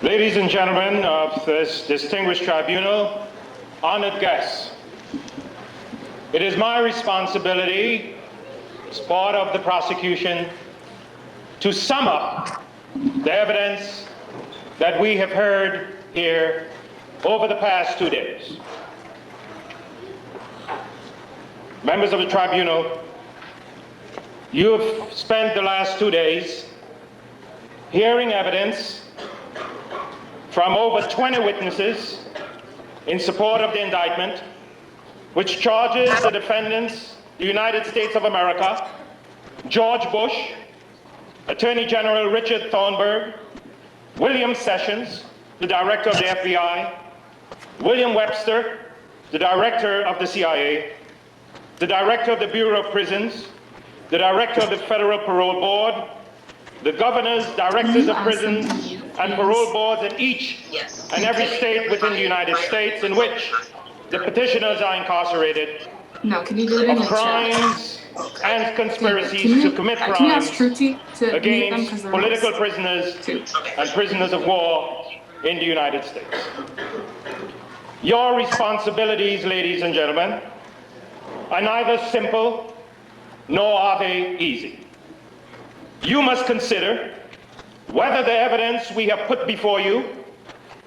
Ladies and gentlemen of this distinguished tribunal, honored guests, it is my responsibility as part of the prosecution to sum up the evidence that we have heard here over the past 2 days. Members of the tribunal, you have spent the last 2 days hearing evidence from over 20 witnesses in support of the indictment, which charges the defendants, the United States of America, George Bush, Attorney General Richard Thornburgh, William Sessions, the Director of the FBI, William Webster, the Director of the CIA, the Director of the Bureau of Prisons, the Director of the Federal Parole Board, the governors, directors of prisons, and parole boards in each and every state within the United States in which the petitioners are incarcerated of crimes and conspiracies to commit crimes against political prisoners and prisoners of war in the United States. Your responsibilities, ladies and gentlemen, are neither simple nor are they easy. You must consider whether the evidence we have put before you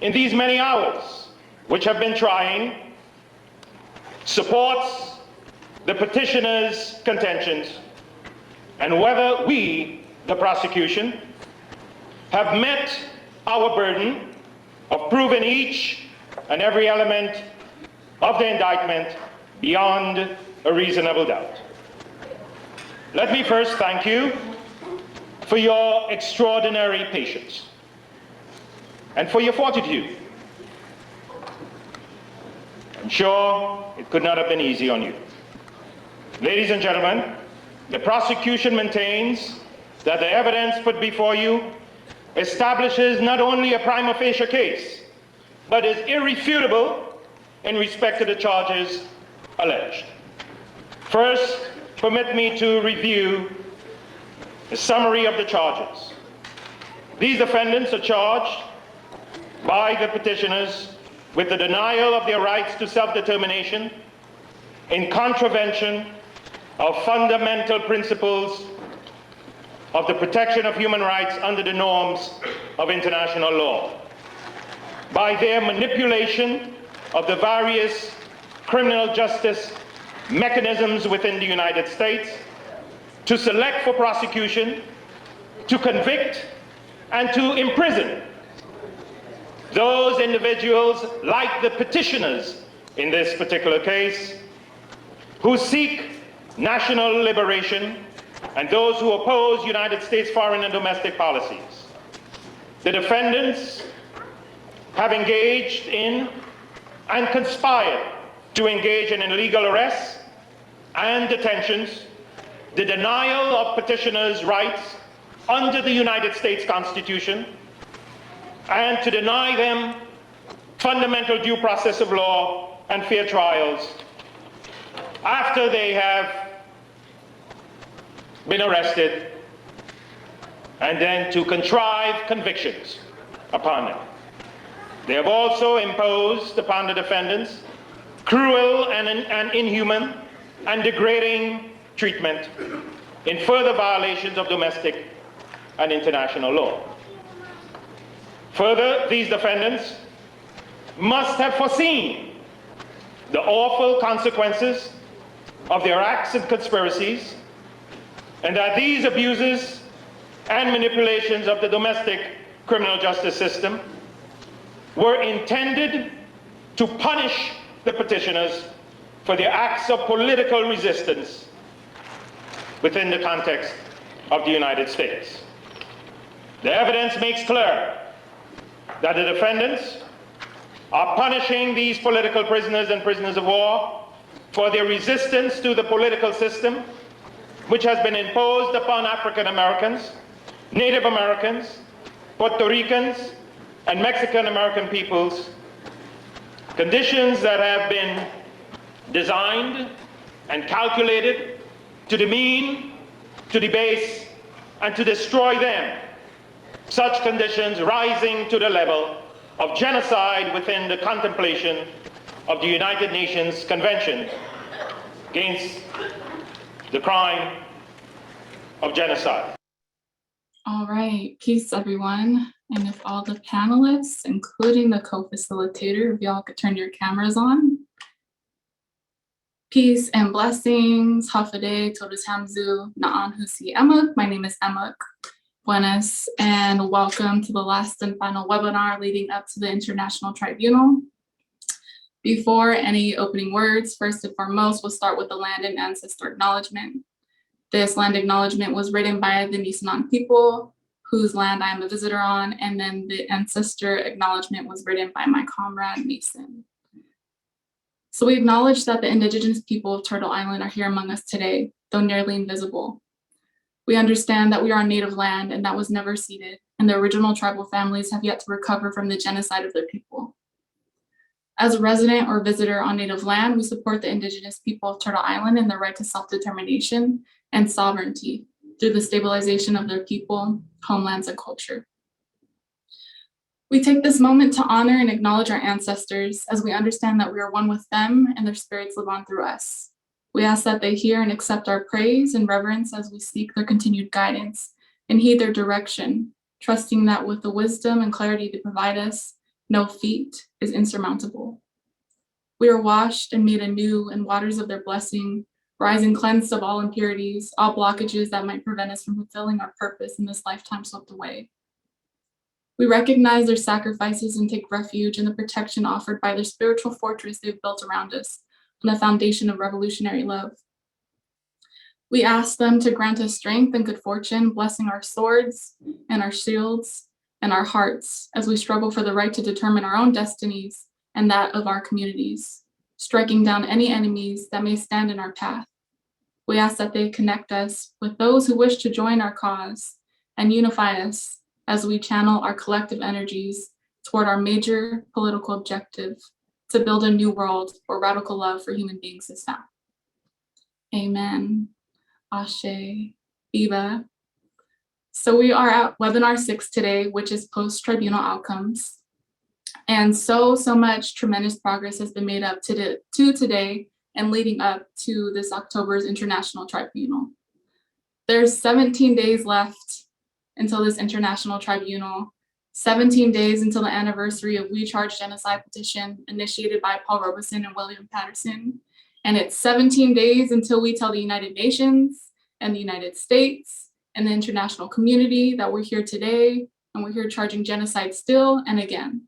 in these many hours, which have been trying, supports the petitioner's contentions, and whether we, the prosecution, have met our burden of proving each and every element of the indictment beyond a reasonable doubt. Let me first thank you for your extraordinary patience and for your fortitude. I'm sure it could not have been easy on you. Ladies and gentlemen, the prosecution maintains that the evidence put before you establishes not only a prima facie case, but is irrefutable in respect to the charges alleged. First, permit me to review the summary of the charges. These defendants are charged by the petitioners with the denial of their rights to self-determination in contravention of fundamental principles of the protection of human rights under the norms of international law, by their manipulation of the various criminal justice mechanisms within the United States to select for prosecution, to convict, and to imprison those individuals, like the petitioners in this particular case, who seek national liberation and those who oppose United States foreign and domestic policies. The defendants have engaged in and conspired to engage in illegal arrests and detentions, the denial of petitioners' rights under the United States Constitution, and to deny them fundamental due process of law and fair trials after they have been arrested, and then to contrive convictions upon them. They have also imposed upon the defendants cruel and inhuman and degrading treatment in further violations of domestic and international law. Further, these defendants must have foreseen the awful consequences of their acts and conspiracies, and that these abuses and manipulations of the domestic criminal justice system were intended to punish the petitioners for their acts of political resistance within the context of the United States. The evidence makes clear that the defendants are punishing these political prisoners and prisoners of war for their resistance to the political system which has been imposed upon African Americans, Native Americans, Puerto Ricans, and Mexican American peoples, conditions that have been designed and calculated to demean, to debase, and to destroy them such conditions rising to the level of genocide within the contemplation of the United Nations Convention against the crime of genocide. All right, peace everyone. And if all the panelists, including the co-facilitator, if y'all could turn your cameras on. Peace and blessings, Hafade, Todos Hamzu, Na'an Husi Emuk. My name is Emuk. Buenas, and welcome to the last and final webinar leading up to the International Tribunal. Before any opening words, first and foremost, we'll start with the land and ancestor acknowledgement. This land acknowledgement was written by the Nisenan people, whose land I am a visitor on, and then the ancestor acknowledgement was written by my comrade, Mason. So we acknowledge that the indigenous people of Turtle Island are here among us today, though nearly invisible. We understand that we are on native land and that was never ceded, and the original tribal families have yet to recover from the genocide of their people. As a resident or visitor on native land, we support the indigenous people of Turtle Island in their right to self-determination and sovereignty through the stabilization of their people, homelands, and culture. We take this moment to honor and acknowledge our ancestors as we understand that we are one with them and their spirits live on through us. We ask that they hear and accept our praise and reverence as we seek their continued guidance and heed their direction, trusting that with the wisdom and clarity to provide us, no feat is insurmountable. We are washed and made anew in waters of their blessing, rising cleansed of all impurities, all blockages that might prevent us from fulfilling our purpose in this lifetime swept away. We recognize their sacrifices and take refuge in the protection offered by their spiritual fortress they've built around us on the foundation of revolutionary love. We ask them to grant us strength and good fortune, blessing our swords and our shields and our hearts as we struggle for the right to determine our own destinies and that of our communities, striking down any enemies that may stand in our path. We ask that they connect us with those who wish to join our cause and unify us as we channel our collective energies toward our major political objective to build a new world where radical love for human beings is found. Amen. Ashe. Iba. So we are at webinar 6 today, which is post-tribunal outcomes. And so much tremendous progress has been made up to today and leading up to this October's International Tribunal. There's 17 days left until this International Tribunal, 17 days until the anniversary of We Charge Genocide petition initiated by Paul Robeson and William Patterson. And it's 17 days until we tell the United Nations and the United States and the international community that we're here today and we're here charging genocide still and again.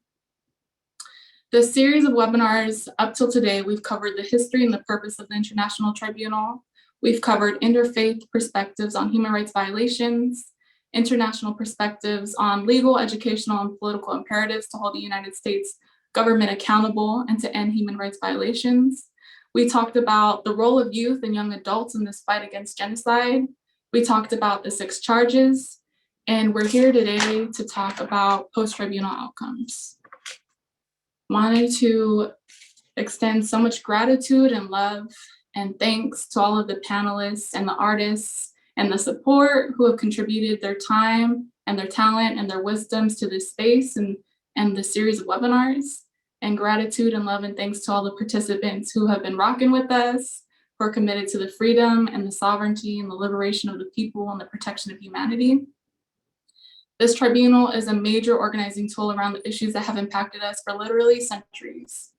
This series of webinars up till today, we've covered the history and the purpose of the International Tribunal. We've covered interfaith perspectives on human rights violations, international perspectives on legal, educational, and political imperatives to hold the United States government accountable and to end human rights violations. We talked about the role of youth and young adults in this fight against genocide. We talked about the 6 charges, and we're here today to talk about post-tribunal outcomes. Wanted to extend so much gratitude and love and thanks to all of the panelists and the artists and the support who have contributed their time and their talent and their wisdoms to this space and the series of webinars. And gratitude and love and thanks to all the participants who have been rocking with us, who are committed to the freedom and the sovereignty and the liberation of the people and the protection of humanity. This tribunal is a major organizing tool around the issues that have impacted us for literally centuries,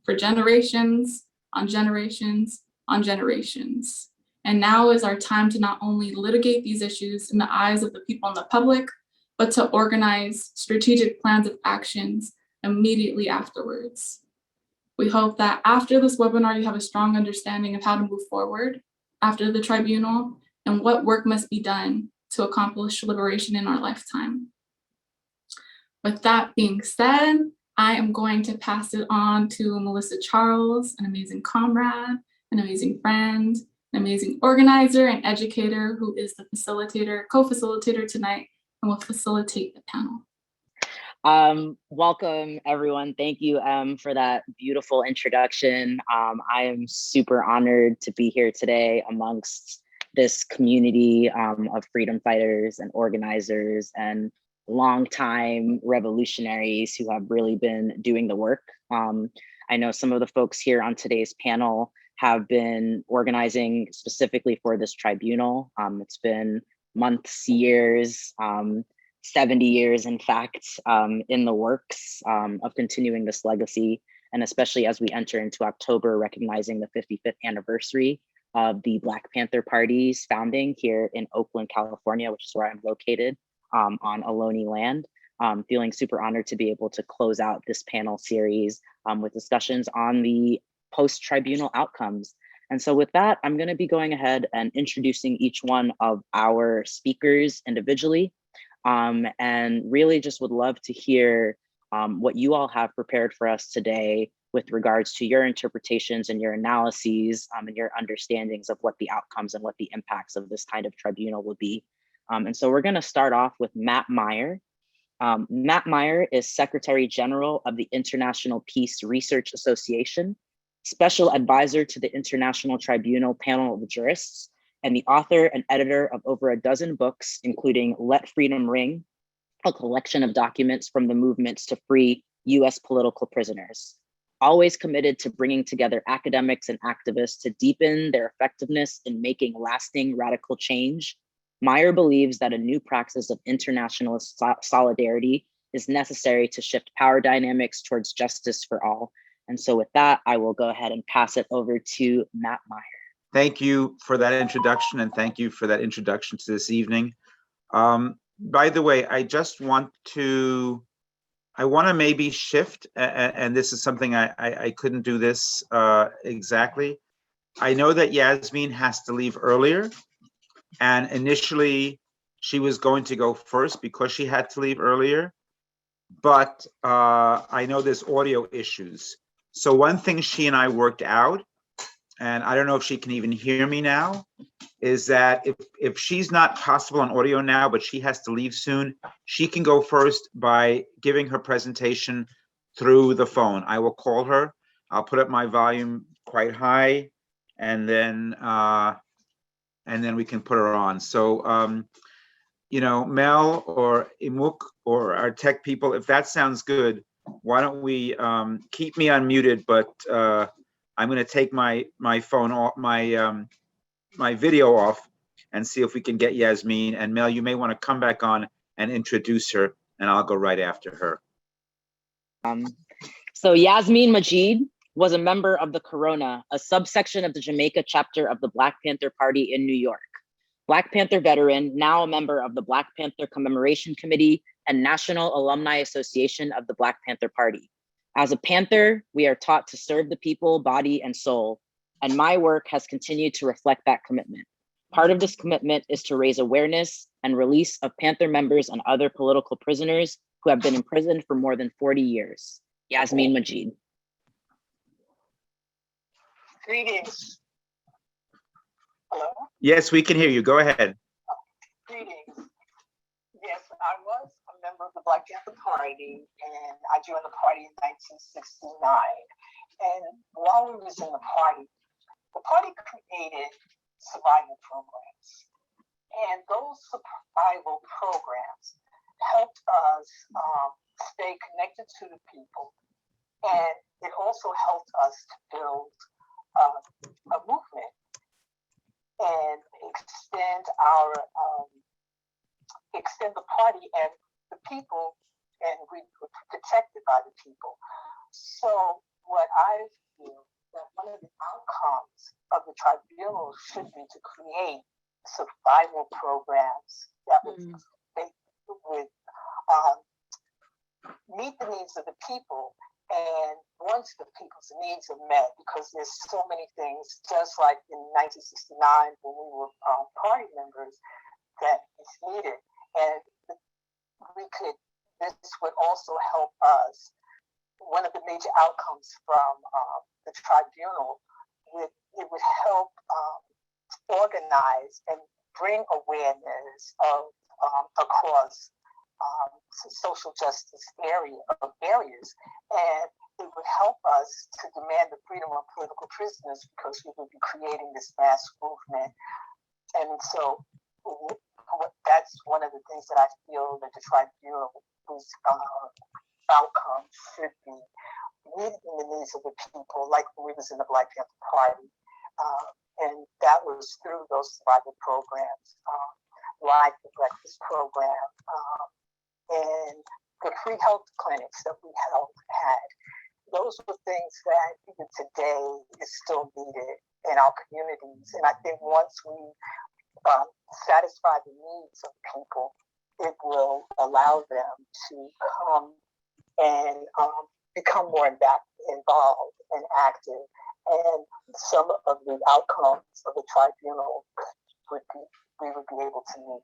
for generations on generations on generations. And now is our time to not only litigate these issues in the eyes of the people and the public, but to organize strategic plans of actions immediately afterwards. We hope that after this webinar, you have a strong understanding of how to move forward after the tribunal and what work must be done to accomplish liberation in our lifetime. With that being said, I am going to pass it on to Melissa Charles, an amazing comrade, an amazing friend, an amazing organizer and educator who is the facilitator, co-facilitator tonight, and will facilitate the panel. Welcome everyone. Thank you for that beautiful introduction. I am super honored to be here today amongst this community of freedom fighters and organizers and longtime revolutionaries who have really been doing the work. I know some of the folks here on today's panel have been organizing specifically for this tribunal. It's been months, years, 70 years, in fact, in the works of continuing this legacy. And especially as we enter into October, recognizing the 55th anniversary of the Black Panther Party's founding here in Oakland, California, which is where I'm located on Alumni land. Feeling super honored to be able to close out this panel series with discussions on the post-tribunal outcomes. And so with that, I'm gonna be going ahead and introducing each one of our speakers individually. And really just would love to hear what you all have prepared for us today with regards to your interpretations and your analyses and your understandings of what the outcomes and what the impacts of this kind of tribunal will be. And so we're gonna start off with Matt Meyer. Matt Meyer is Secretary General of the International Peace Research Association, Special Advisor to the International Tribunal Panel of Jurists, and the author and editor of over a dozen books, including Let Freedom Ring, a collection of documents from the movements to free US political prisoners. Always committed to bringing together academics and activists to deepen their effectiveness in making lasting radical change, Meyer believes that a new praxis of international solidarity is necessary to shift power dynamics towards justice for all. And so with that, I will go ahead and pass it over to Matt Meyer. Thank you for that introduction, and thank you for that introduction to this evening. By the way, I want to maybe shift, and this is something I couldn't do this exactly. I know that Yasmeen has to leave earlier, and initially she was going to go first because she had to leave earlier, but I know there's audio issues. So one thing she and I worked out, and I don't know if she can even hear me now, is that if she's not possible on audio now, but she has to leave soon, she can go first by giving her presentation through the phone. I will call her. I'll put up my volume quite high, and then we can put her on. So, you know, Mel or Imuk or our tech people, if that sounds good, why don't we keep me unmuted, but I'm going to take my phone off, my video off, and see if we can get Yasmeen. And Mel, you may want to come back on and introduce her, and I'll go right after her. So Yasmeen Majid was a member of the Corona, a subsection of the Jamaica chapter of the Black Panther Party in New York. Black Panther veteran, now a member of the Black Panther Commemoration Committee and National Alumni Association of the Black Panther Party. As a Panther, we are taught to serve the people, body, and soul, and my work has continued to reflect that commitment. Part of this commitment is to raise awareness and release of Panther members and other political prisoners who have been imprisoned for more than 40 years. Yasmeen Majid. Greetings. Hello? Yes, we can hear you. Go ahead. Greetings. Yes, I was a member of the Black Panther Party, and I joined the party in 1969. And while we was in the party created survival programs. And those survival programs helped us stay connected to the people. And it also helped us to build a movement and extend the party and the people, and we were protected by the people. So what I feel that one of the outcomes of the tribunal should be to create survival programs that would meet the needs of the people. And once the people's needs are met, because there's so many things, just like in 1969 when we were party members, that is needed. And this would also help us. One of the major outcomes from the tribunal, it would help organize and bring awareness of across social justice areas, and it would help us to demand the freedom of political prisoners, because we would be creating this mass movement. And so that's one of the things that I feel that the tribunal's outcome should be, meeting the needs of the people, like when we was in the Black Panther Party. And that was through those survival programs, like the breakfast program, and the free health clinics that we had. Those were things that even today is still needed in our communities. And I think once we satisfy the needs of people, it will allow them to come and become more involved and active. And some of the outcomes of the tribunal we would be able to meet.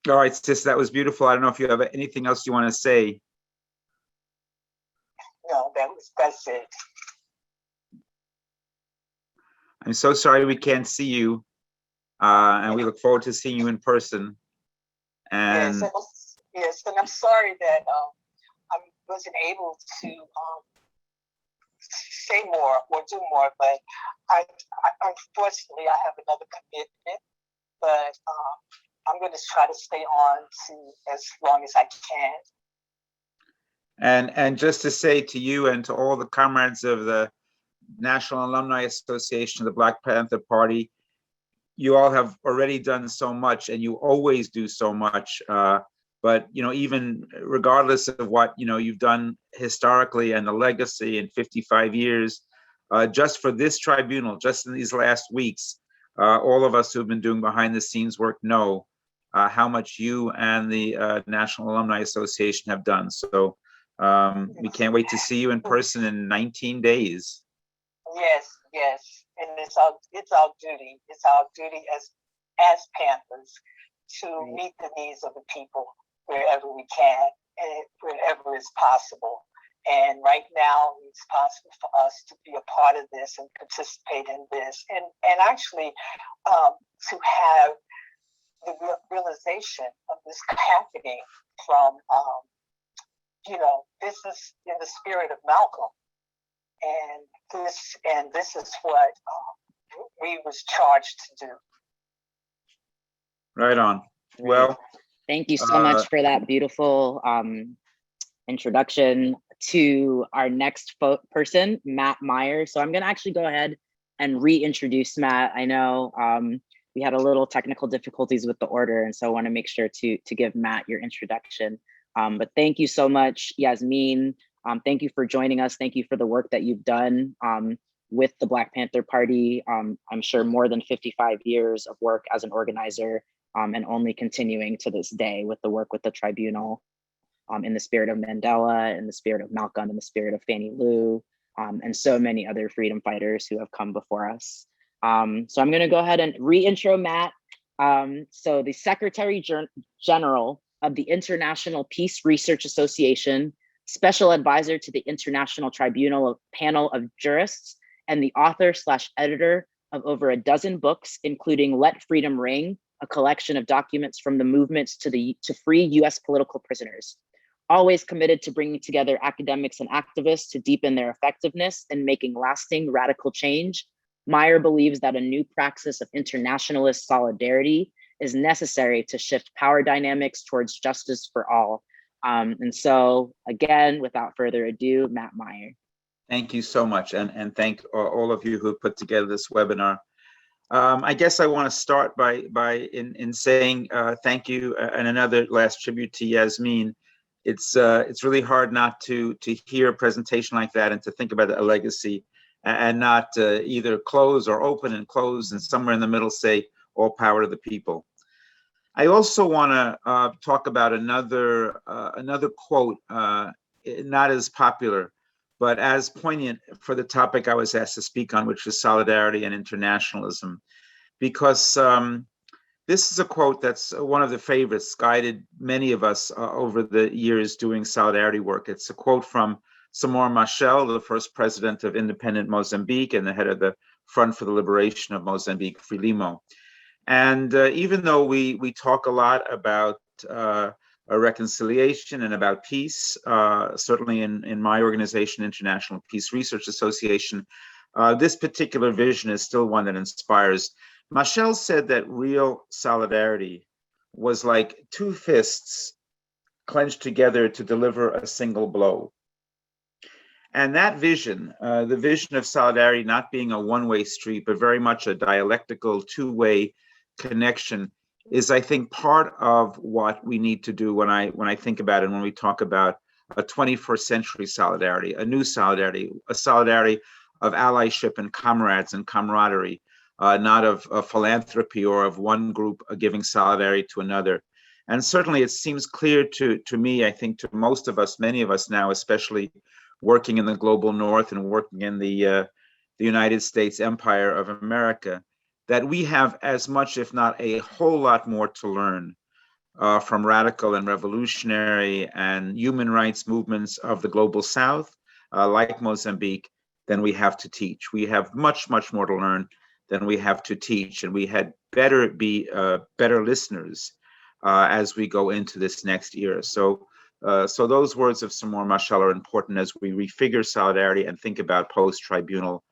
All right, sis, that was beautiful. I don't know if you have anything else you want to say. No, that's it. I'm so sorry we can't see you, and we look forward to seeing you in person. And yes, and I'm sorry that I wasn't able to say more or do more, but I unfortunately I have another commitment, but I'm going to try to stay on to as long as I can. And just to say to you and to all the comrades of the National Alumni Association of the Black Panther Party, you all have already done so much, and you always do so much. But even regardless of what you've done historically and the legacy in 55 years, just for this tribunal, just in these last weeks, all of us who've been doing behind the scenes work know how much you and the National Alumni Association have done. So we can't wait to see you in person in 19 days. Yes, and it's our duty. It's our duty as Panthers to meet the needs of the people wherever we can and wherever is possible. And right now, it's possible for us to be a part of this and participate in this, and actually to have the realization of this happening from, this is in the spirit of Malcolm. And this is what we was charged to do. Right on. Well, thank you so much for that beautiful introduction to our next person, Matt Meyer. So I'm going to actually go ahead and reintroduce Matt. I know we had a little technical difficulties with the order, and so I want to make sure to give Matt your introduction. But thank you so much, Yasmeen. Thank you for joining us. Thank you for the work that you've done with the Black Panther Party. I'm sure more than 55 years of work as an organizer, and only continuing to this day with the work with the tribunal, in the spirit of Mandela, in the spirit of Malcolm, in the spirit of Fannie Lou, and so many other freedom fighters who have come before us. So I'm going to go ahead and re-intro Matt. So the Secretary General of the International Peace Research Association, Special Advisor to the International Tribunal Panel of Jurists, and the author/editor of over a dozen books, including Let Freedom Ring, a collection of documents from the movements to free US political prisoners. Always committed to bringing together academics and activists to deepen their effectiveness in making lasting radical change, Meyer believes that a new praxis of internationalist solidarity is necessary to shift power dynamics towards justice for all. And so again, without further ado, Matt Meyer. Thank you so much, and thank all of you who put together this webinar. I guess I want to start by saying thank you, and another last tribute to Yasmeen. It's really hard not to hear a presentation like that and to think about a legacy, and not either close or open and close, and somewhere in the middle say all power to the people. I also want to talk about another quote, not as popular, but as poignant for the topic I was asked to speak on, which is solidarity and internationalism. Because this is a quote that's one of the favorites, guided many of us over the years doing solidarity work. It's a quote from Wende Marshall, the first president of independent Mozambique and the head of the Front for the Liberation of Mozambique, Frelimo. And even though we talk a lot about a reconciliation and about peace, certainly in my organization, International Peace Research Association, this particular vision is still one that inspires. Marshall said that real solidarity was like two fists clenched together to deliver a single blow. And that vision, the vision of solidarity not being a one-way street, but very much a dialectical two-way connection, is, I think, part of what we need to do when I think about it, when we talk about a 21st century solidarity, a new solidarity, a solidarity of allyship and comrades and camaraderie, not of philanthropy or of one group giving solidarity to another. And certainly it seems clear to me, I think to most of us, many of us now, especially working in the global north and working in the United States Empire of America, that we have as much, if not a whole lot more to learn from radical and revolutionary and human rights movements of the global south, like Mozambique, than we have to teach. We have much, much more to learn than we have to teach, and we had better be better listeners as we go into this next year. So those words of Samora Machel are important as we refigure solidarity and think about post-tribunal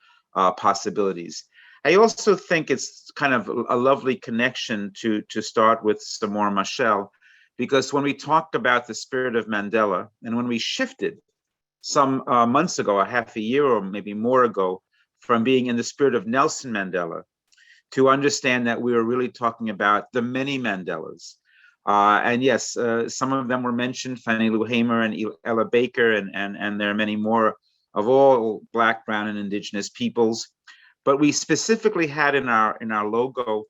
possibilities. I also think it's kind of a lovely connection to start with Samora Machel, because when we talked about the spirit of Mandela, and when we shifted some months ago, a half a year or maybe more ago, from being in the spirit of Nelson Mandela, to understand that we were really talking about the many Mandelas. And yes, some of them were mentioned, Fannie Lou Hamer and Ella Baker, and there are many more of all Black, Brown, and Indigenous peoples. But we specifically had in our logo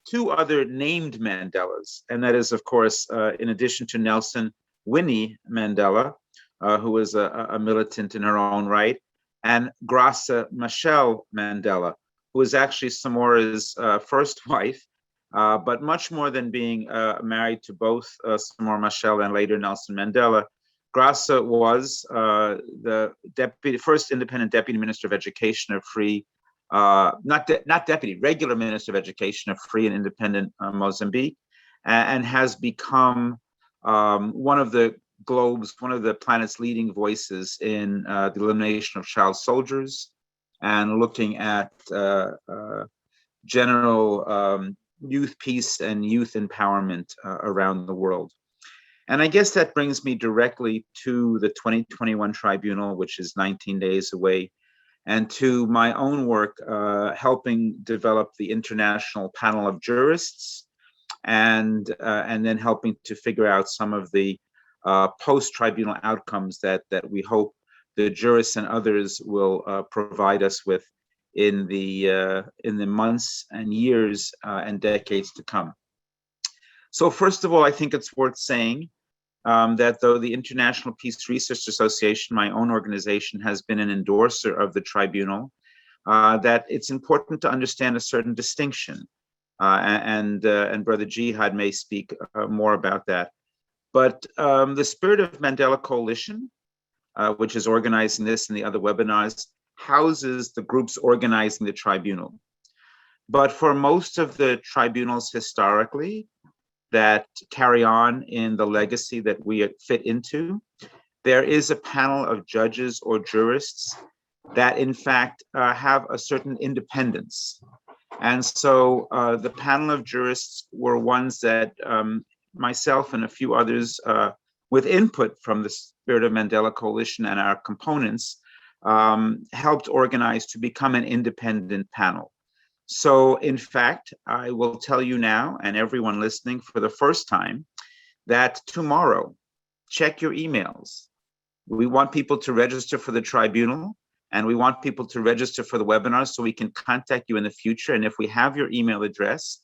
two other named Mandelas, and that is, of course, in addition to Nelson, Winnie Mandela, who was a militant in her own right, and Graça Machel Mandela, who was actually Samora's first wife, but much more than being married to both Samora Machel and later Nelson Mandela. Graça was the first independent deputy minister of education of free, regular minister of education of free and independent Mozambique, and has become one of the planet's leading voices in the elimination of child soldiers and looking at general youth peace and youth empowerment around the world. And I guess that brings me directly to the 2021 tribunal, which is 19 days away, and to my own work helping develop the international panel of jurists, and then helping to figure out some of the post-tribunal outcomes that we hope the jurists and others will provide us with in the months and years and decades to come. So first of all, I think it's worth saying that though the International Peace Research Association, my own organization, has been an endorser of the tribunal, that it's important to understand a certain distinction. And Brother Jihad may speak more about that. But the Spirit of Mandela Coalition, which is organizing this and the other webinars, houses the groups organizing the tribunal. But for most of the tribunals historically that carry on in the legacy that we fit into, there is a panel of judges or jurists that in fact have a certain independence. And so the panel of jurists were ones that myself and a few others with input from the Spirit of Mandela Coalition and our components helped organize to become an independent panel. So in fact, I will tell you now, and everyone listening for the first time, that tomorrow, check your emails. We want people to register for the tribunal, and we want people to register for the webinars so we can contact you in the future. And if we have your email address,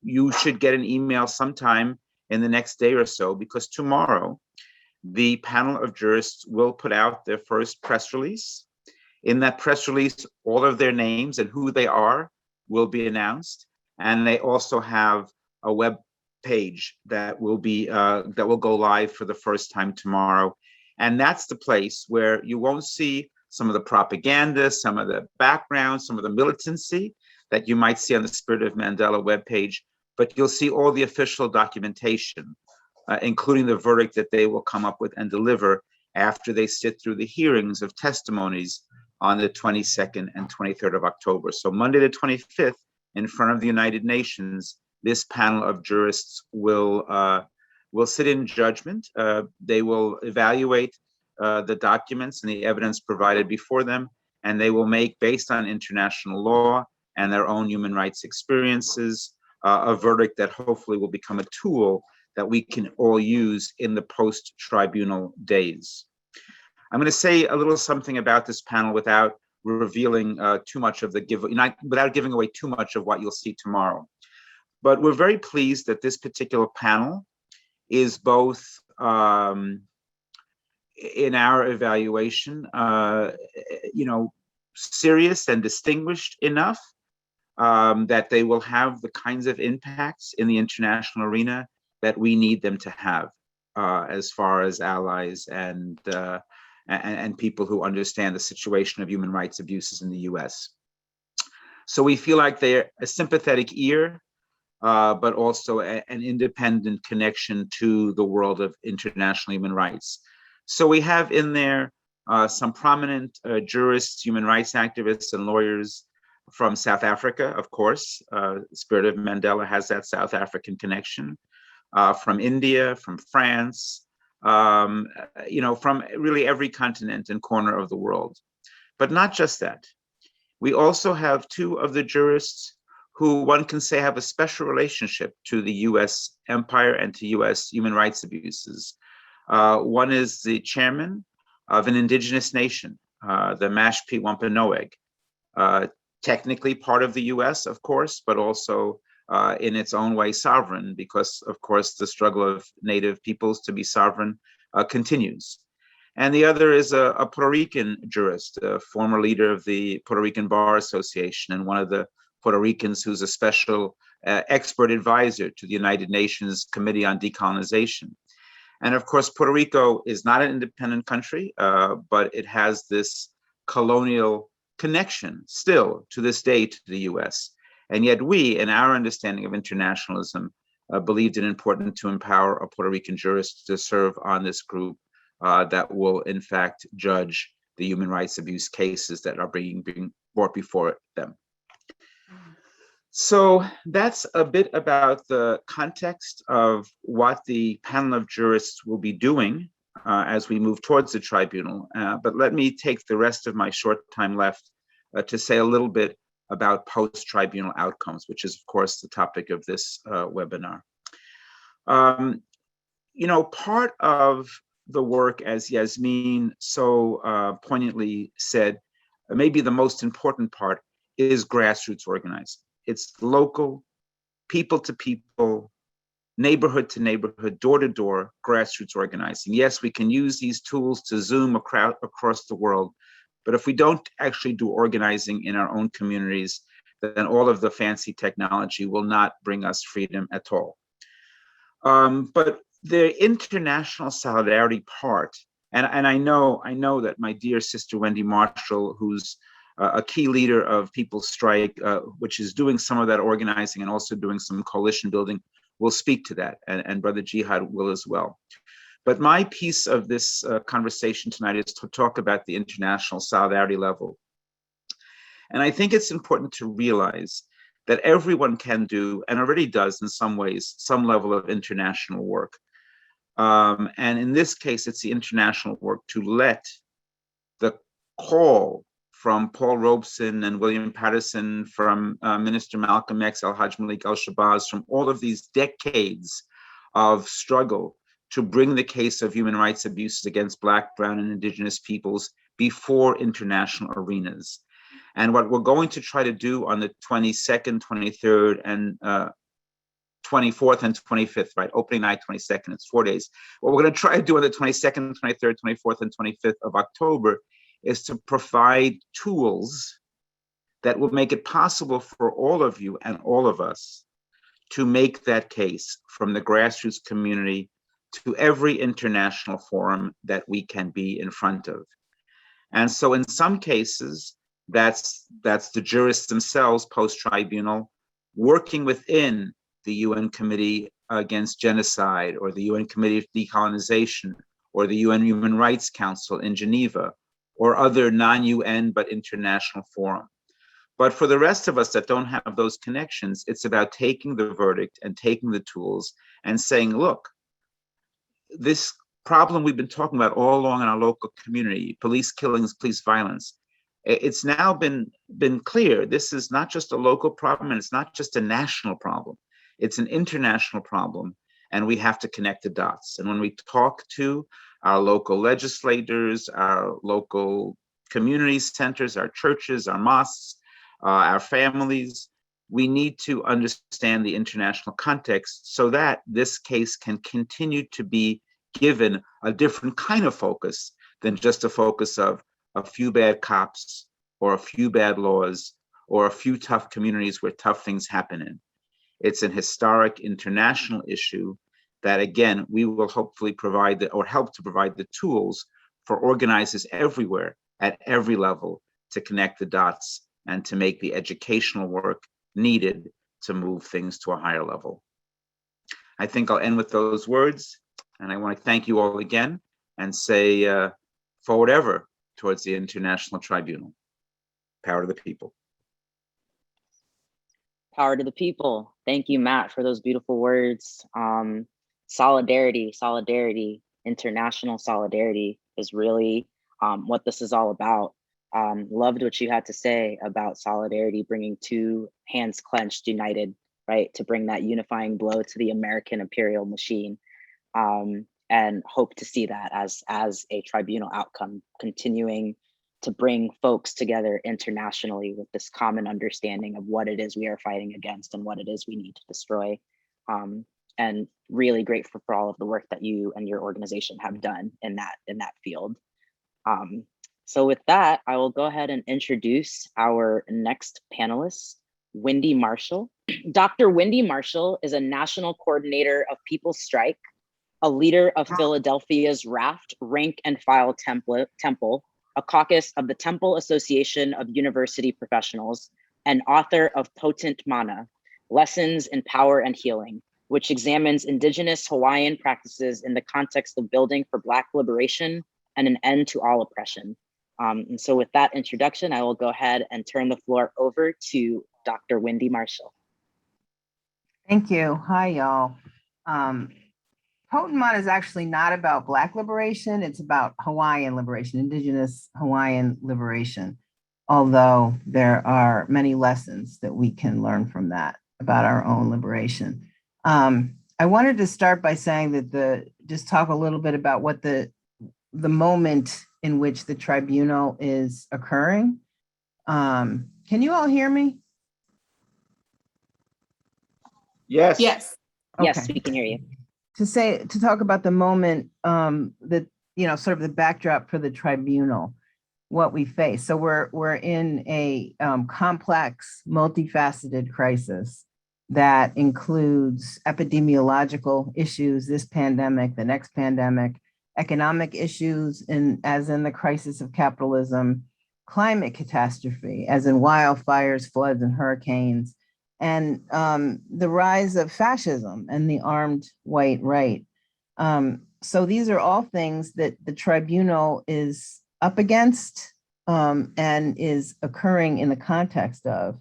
you should get an email sometime in the next day or so, because tomorrow, the panel of jurists will put out their first press release. In that press release, all of their names and who they are will be announced. And they also have a web page that will go live for the first time tomorrow. And that's the place where you won't see some of the propaganda, some of the background, some of the militancy that you might see on the Spirit of Mandela webpage, but you'll see all the official documentation, including the verdict that they will come up with and deliver after they sit through the hearings of testimonies on the 22nd and 23rd of October. So Monday the 25th, in front of the United Nations, this panel of jurists will sit in judgment. They will evaluate the documents and the evidence provided before them, and they will make, based on international law and their own human rights experiences, a verdict that hopefully will become a tool that we can all use in the post-tribunal days. I'm going to say a little something about this panel without revealing too much of without giving away too much of what you'll see tomorrow. But we're very pleased that this particular panel is both, in our evaluation, serious and distinguished enough that they will have the kinds of impacts in the international arena that we need them to have, as far as allies and people who understand the situation of human rights abuses in the US. So we feel like they're a sympathetic ear, but also an independent connection to the world of international human rights. So we have in there some prominent jurists, human rights activists, and lawyers from South Africa, of course. Spirit of Mandela has that South African connection. From India, from France, from really every continent and corner of the world. But not just that. We also have two of the jurists who one can say have a special relationship to the US empire and to US human rights abuses. One is the chairman of an indigenous nation, the Mashpee Wampanoag, technically part of the US, of course, but also in its own way sovereign, because of course the struggle of Native peoples to be sovereign continues. And the other is a Puerto Rican jurist, a former leader of the Puerto Rican Bar Association, and one of the Puerto Ricans who's a special expert advisor to the United Nations Committee on Decolonization. And of course, Puerto Rico is not an independent country, but it has this colonial connection still to this day to the US. And yet we, in our understanding of internationalism, believed it important to empower a Puerto Rican jurist to serve on this group that will, in fact, judge the human rights abuse cases that are being brought before them. So that's a bit about the context of what the panel of jurists will be doing as we move towards the tribunal. But let me take the rest of my short time left to say a little bit about post-tribunal outcomes, which is, of course, the topic of this webinar. Part of the work, as Yasmeen so poignantly said, maybe the most important part is grassroots organizing. It's local, people to people, neighborhood to neighborhood, door to door, grassroots organizing. Yes, we can use these tools to Zoom across the world, but if we don't actually do organizing in our own communities, then all of the fancy technology will not bring us freedom at all. But the international solidarity part, and I know that my dear sister Wende Marshall, who's a key leader of People's Strike, which is doing some of that organizing and also doing some coalition building, will speak to that, and Brother Jihad will as well. But my piece of this conversation tonight is to talk about the international solidarity level. And I think it's important to realize that everyone can do, and already does in some ways, some level of international work. And in this case, it's the international work to let the call from Paul Robeson and William Patterson, from Minister Malcolm X, Al-Hajj Malik al-Shabazz, from all of these decades of struggle to bring the case of human rights abuses against Black, Brown, and Indigenous peoples before international arenas. And what we're going to try to do on the 22nd, 23rd, and 24th and 25th, right? Opening night, 22nd, it's 4 days. What we're going to try to do on the 22nd, 23rd, 24th, and 25th of October is to provide tools that will make it possible for all of you and all of us to make that case from the grassroots community to every international forum that we can be in front of. And so in some cases, that's the jurists themselves, post-tribunal, working within the UN Committee Against Genocide, or the UN Committee of Decolonization, or the UN Human Rights Council in Geneva, or other non-UN but international forum. But for the rest of us that don't have those connections, it's about taking the verdict and taking the tools and saying, look, this problem we've been talking about all along in our local community, police killings, police violence, it's now been clear. This is not just a local problem, and it's not just a national problem. It's an international problem, and we have to connect the dots. And when we talk to our local legislators, our local community centers, our churches, our mosques, our families, we need to understand the international context so that this case can continue to be given a different kind of focus than just a focus of a few bad cops or a few bad laws or a few tough communities where tough things happen in. It's an historic international issue that, again, we will hopefully provide or help to provide the tools for organizers everywhere at every level to connect the dots and to make the educational work needed to move things to a higher level. I think I'll end with those words, and I want to thank you all again and say forward ever towards the International Tribunal. Power to the people. Power to the people. Thank you, Matt, for those beautiful words. Solidarity, international solidarity is really what this is all about. Loved what you had to say about solidarity, bringing two hands clenched, united, right, to bring that unifying blow to the American imperial machine, and hope to see that as a tribunal outcome, continuing to bring folks together internationally with this common understanding of what it is we are fighting against and what it is we need to destroy. And really grateful for all of the work that you and your organization have done in that field. So with that, I will go ahead and introduce our next panelist, Wende Marshall. Dr. Wende Marshall is a national coordinator of People's Strike, a leader of Philadelphia's Raft Rank and File Temple, a caucus of the Temple Association of University Professionals, and author of Potent Mana, Lessons in Power and Healing, which examines Indigenous Hawaiian practices in the context of building for Black liberation and an end to all oppression. And so with that introduction, I will go ahead and turn the floor over to Dr. Wende Marshall. Thank you. Hi, y'all. Potent Mana is actually not about Black liberation. It's about Hawaiian liberation, Indigenous Hawaiian liberation, although there are many lessons that we can learn from that about our own liberation. I wanted to start by saying that just talk a little bit about what the moment in which the tribunal is occurring. Can you all hear me? Yes. Yes. Okay. Yes, we can hear you. To talk about the moment that, sort of the backdrop for the tribunal, what we face. So we're in a complex, multifaceted crisis that includes epidemiological issues, this pandemic, the next pandemic, economic issues, as in the crisis of capitalism, climate catastrophe, as in wildfires, floods, and hurricanes, and the rise of fascism and the armed white right. So these are all things that the tribunal is up against and is occurring in the context of.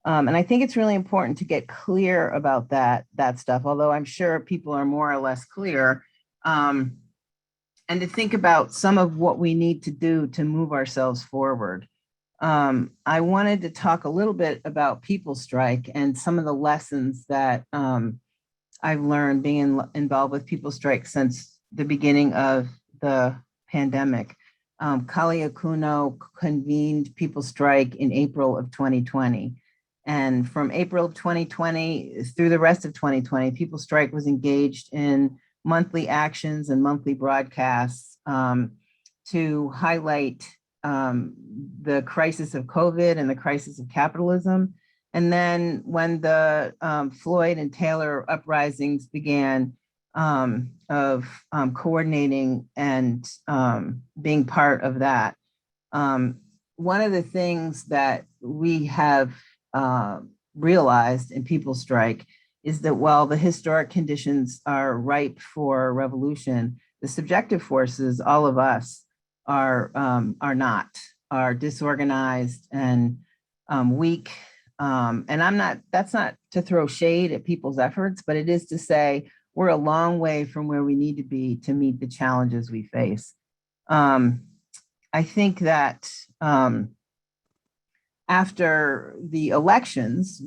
And I think it's really important to get clear about that stuff, although I'm sure people are more or less clear, and to think about some of what we need to do to move ourselves forward. I wanted to talk a little bit about People's Strike and some of the lessons that I've learned being involved with People's Strike since the beginning of the pandemic. Kali Akuno convened People's Strike in April of 2020. And from April of 2020 through the rest of 2020, People's Strike was engaged in monthly actions and monthly broadcasts to highlight the crisis of COVID and the crisis of capitalism. And then when the Floyd and Taylor uprisings began, of coordinating and being part of that. One of the things that we have realized in People's Strike is that while the historic conditions are ripe for revolution, the subjective forces, all of us, are not, are disorganized and weak. And that's not to throw shade at people's efforts, but it is to say we're a long way from where we need to be to meet the challenges we face. I think that after the elections,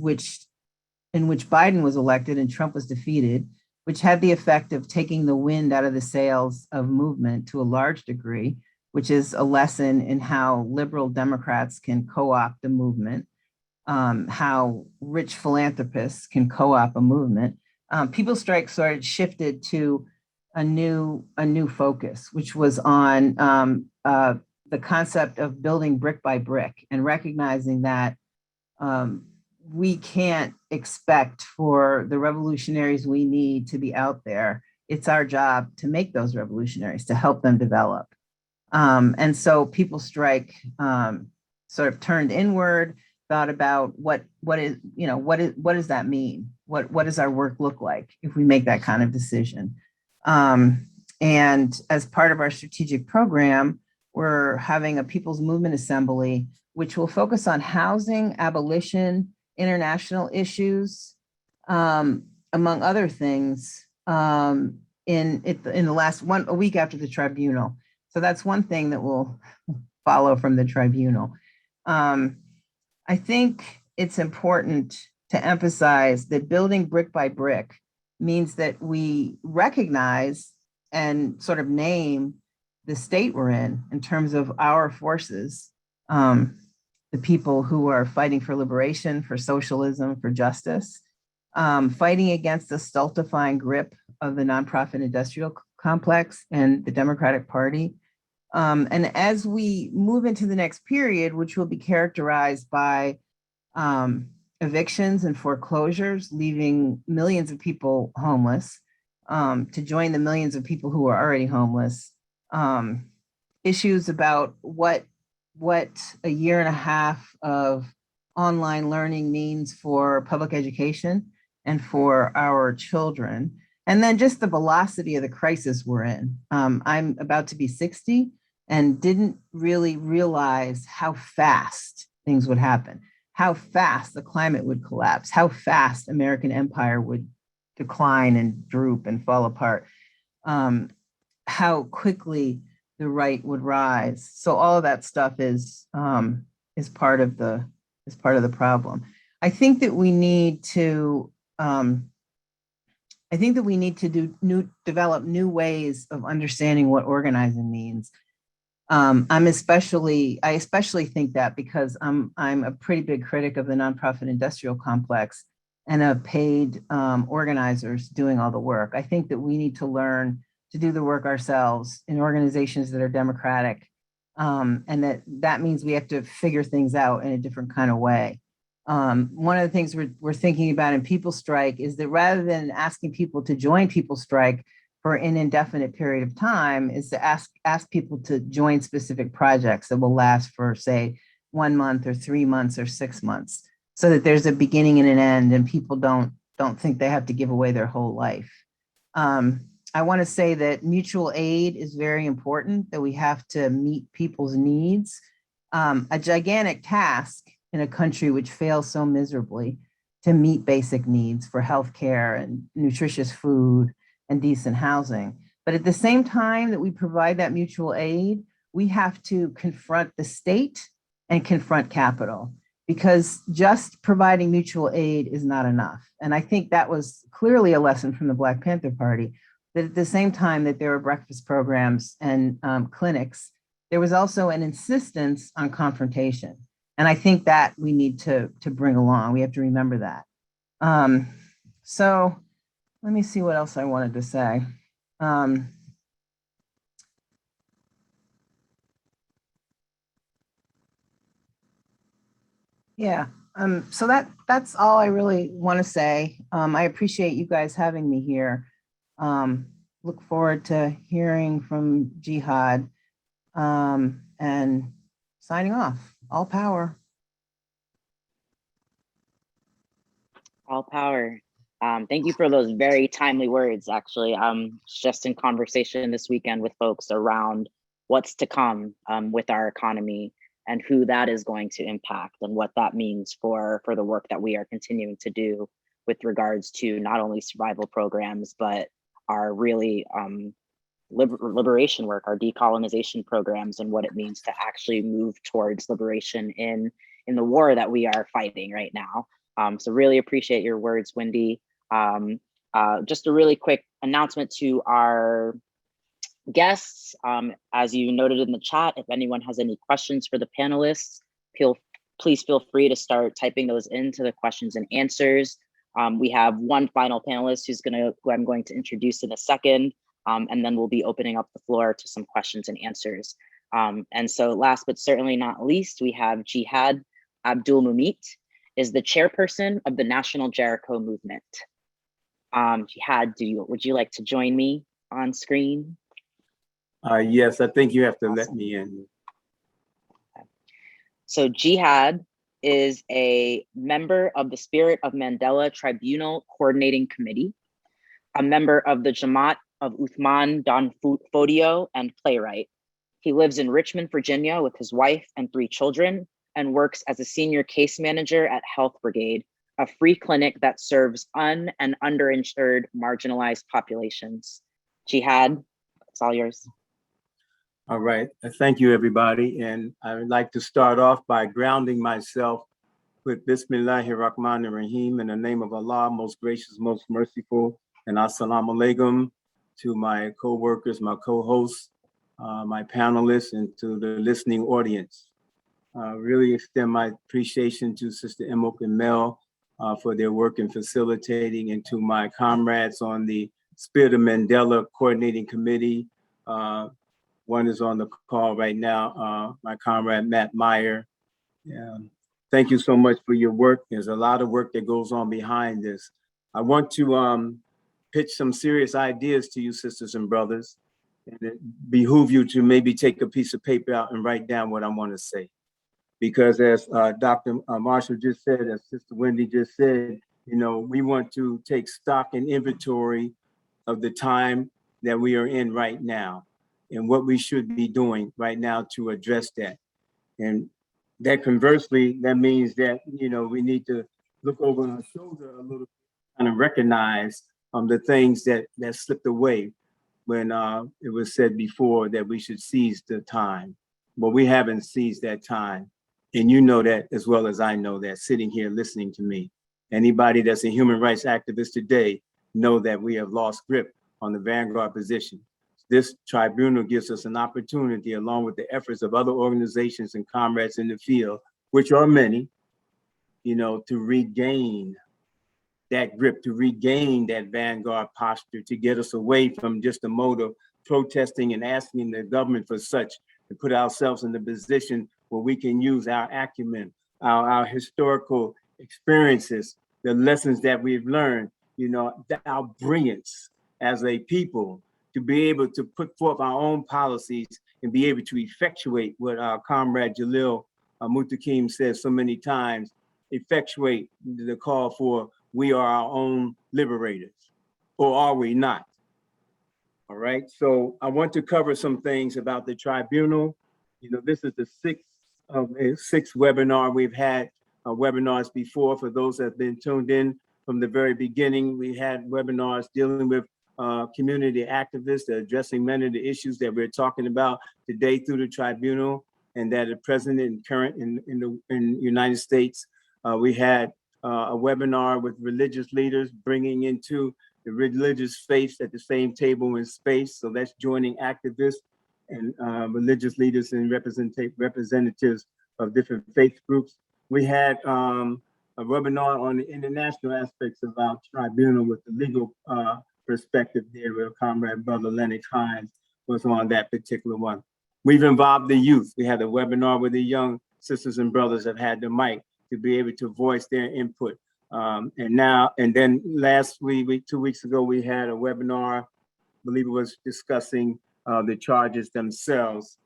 in which Biden was elected and Trump was defeated, which had the effect of taking the wind out of the sails of movement to a large degree, which is a lesson in how liberal Democrats can co-opt a movement, how rich philanthropists can co-opt a movement. People's Strike sort of shifted to a new focus, which was on the concept of building brick by brick and recognizing that we can't expect for the revolutionaries we need to be out there. It's our job to make those revolutionaries, to help them develop. And so People's Strike sort of turned inward, thought about what does that mean? What does our work look like if we make that kind of decision? And as part of our strategic program, we're having a People's Movement Assembly, which will focus on housing, abolition, international issues, among other things, in the last a week after the tribunal. So that's one thing that will follow from the tribunal. I think it's important to emphasize that building brick by brick means that we recognize and sort of name the state we're in terms of our forces, the people who are fighting for liberation, for socialism, for justice, fighting against the stultifying grip of the nonprofit industrial complex and the Democratic Party. And as we move into the next period, which will be characterized by evictions and foreclosures, leaving millions of people homeless, to join the millions of people who are already homeless, issues about what a year and a half of online learning means for public education and for our children. And then just the velocity of the crisis we're in. I'm about to be 60 and didn't really realize how fast things would happen, how fast the climate would collapse, how fast American empire would decline and droop and fall apart, how quickly the right would rise. So all of that stuff is part of the problem. I think that we need to develop new ways of understanding what organizing means. I especially think that because I'm a pretty big critic of the nonprofit industrial complex and of paid organizers doing all the work. I think that we need to learn to do the work ourselves in organizations that are democratic, and that means we have to figure things out in a different kind of way. One of the things we're thinking about in People's Strike is that rather than asking people to join People's Strike for an indefinite period of time, is to ask people to join specific projects that will last for, say, 1 month or 3 months or 6 months, so that there's a beginning and an end and people don't think they have to give away their whole life. I want to say that mutual aid is very important, that we have to meet people's needs. A gigantic task in a country which fails so miserably to meet basic needs for healthcare and nutritious food and decent housing. But at the same time that we provide that mutual aid, we have to confront the state and confront capital, because just providing mutual aid is not enough. And I think that was clearly a lesson from the Black Panther Party, that at the same time that there were breakfast programs and clinics, there was also an insistence on confrontation. And I think that we need to bring along. We have to remember that. So let me see what else I wanted to say. So that's all I really want to say. I appreciate you guys having me here. Look forward to hearing from Jihad, and signing off. All power. All power. Thank you for those very timely words, actually. Just in conversation this weekend with folks around what's to come with our economy and who that is going to impact and what that means for the work that we are continuing to do with regards to not only survival programs, but our really liberation work, our decolonization programs, and what it means to actually move towards liberation in the war that we are fighting right now. So really appreciate your words, Wendy. Just a really quick announcement to our guests. As you noted in the chat, if anyone has any questions for the panelists, please feel free to start typing those into the questions and answers. We have one final panelist who I'm going to introduce in a second, and then we'll be opening up the floor to some questions and answers. And so last but certainly not least, we have Jihad Abdulmumit, is the chairperson of the National Jericho movement. Jihad, would you like to join me on screen? Yes, I think you have to Awesome. let me in. So Jihad is a member of the Spirit of Mandela Tribunal Coordinating Committee, a member of the Jamaat of Uthman Dan Fodio, and playwright. He lives in Richmond, Virginia with his wife and 3 children and works as a senior case manager at Health Brigade, a free clinic that serves and underinsured marginalized populations. Jihad, it's all yours. All right, thank you everybody. And I would like to start off by grounding myself with Bismillahir Rahmanir Rahim, in the name of Allah, most gracious, most merciful, and Assalamu alaikum to my co-workers, my co-hosts, my panelists, and to the listening audience. Really extend my appreciation to Sister Emok and Mel for their work in facilitating, and to my comrades on the Spirit of Mandela Coordinating Committee. One is on the call right now, my comrade, Matt Meyer. Thank you so much for your work. There's a lot of work that goes on behind this. I want to pitch some serious ideas to you, sisters and brothers, and it behoove you to maybe take a piece of paper out and write down what I want to say. Because as Dr. Marshall just said, as Sister Wendy just said, you know, we want to take stock and inventory of the time that we are in right now, and what we should be doing right now to address that. And that conversely, that means that, you know, we need to look over our shoulder a little bit and recognize the things that slipped away when it was said before that we should seize the time. But we haven't seized that time. And you know that as well as I know that, sitting here listening to me. Anybody that's a human rights activist today know that we have lost grip on the vanguard position. This tribunal gives us an opportunity, along with the efforts of other organizations and comrades in the field, which are many, you know, to regain that grip, to regain that vanguard posture, to get us away from just the mode of protesting and asking the government for such, to put ourselves in the position where we can use our acumen, our historical experiences, the lessons that we've learned, you know, our brilliance as a people, to be able to put forth our own policies and be able to effectuate what our comrade Jalil Mutakim says so many times, effectuate the call for we are our own liberators, or are we not? All right, so I want to cover some things about the tribunal. You know, this is the sixth webinar. We've had webinars before. For those that have been tuned in from the very beginning, we had webinars dealing with community activists addressing many of the issues that we're talking about today through the tribunal, and that are present and current in the United States. We had a webinar with religious leaders, bringing into the religious faiths at the same table in space. So that's joining activists and religious leaders and representatives of different faith groups. We had a webinar on the international aspects of our tribunal with the legal perspective there, where Comrade Brother Lennox Hines was on that particular one. We've involved the youth. We had a webinar where the young sisters and brothers have had the mic to be able to voice their input. And then last week, 2 weeks ago, we had a webinar, I believe it was discussing the charges themselves,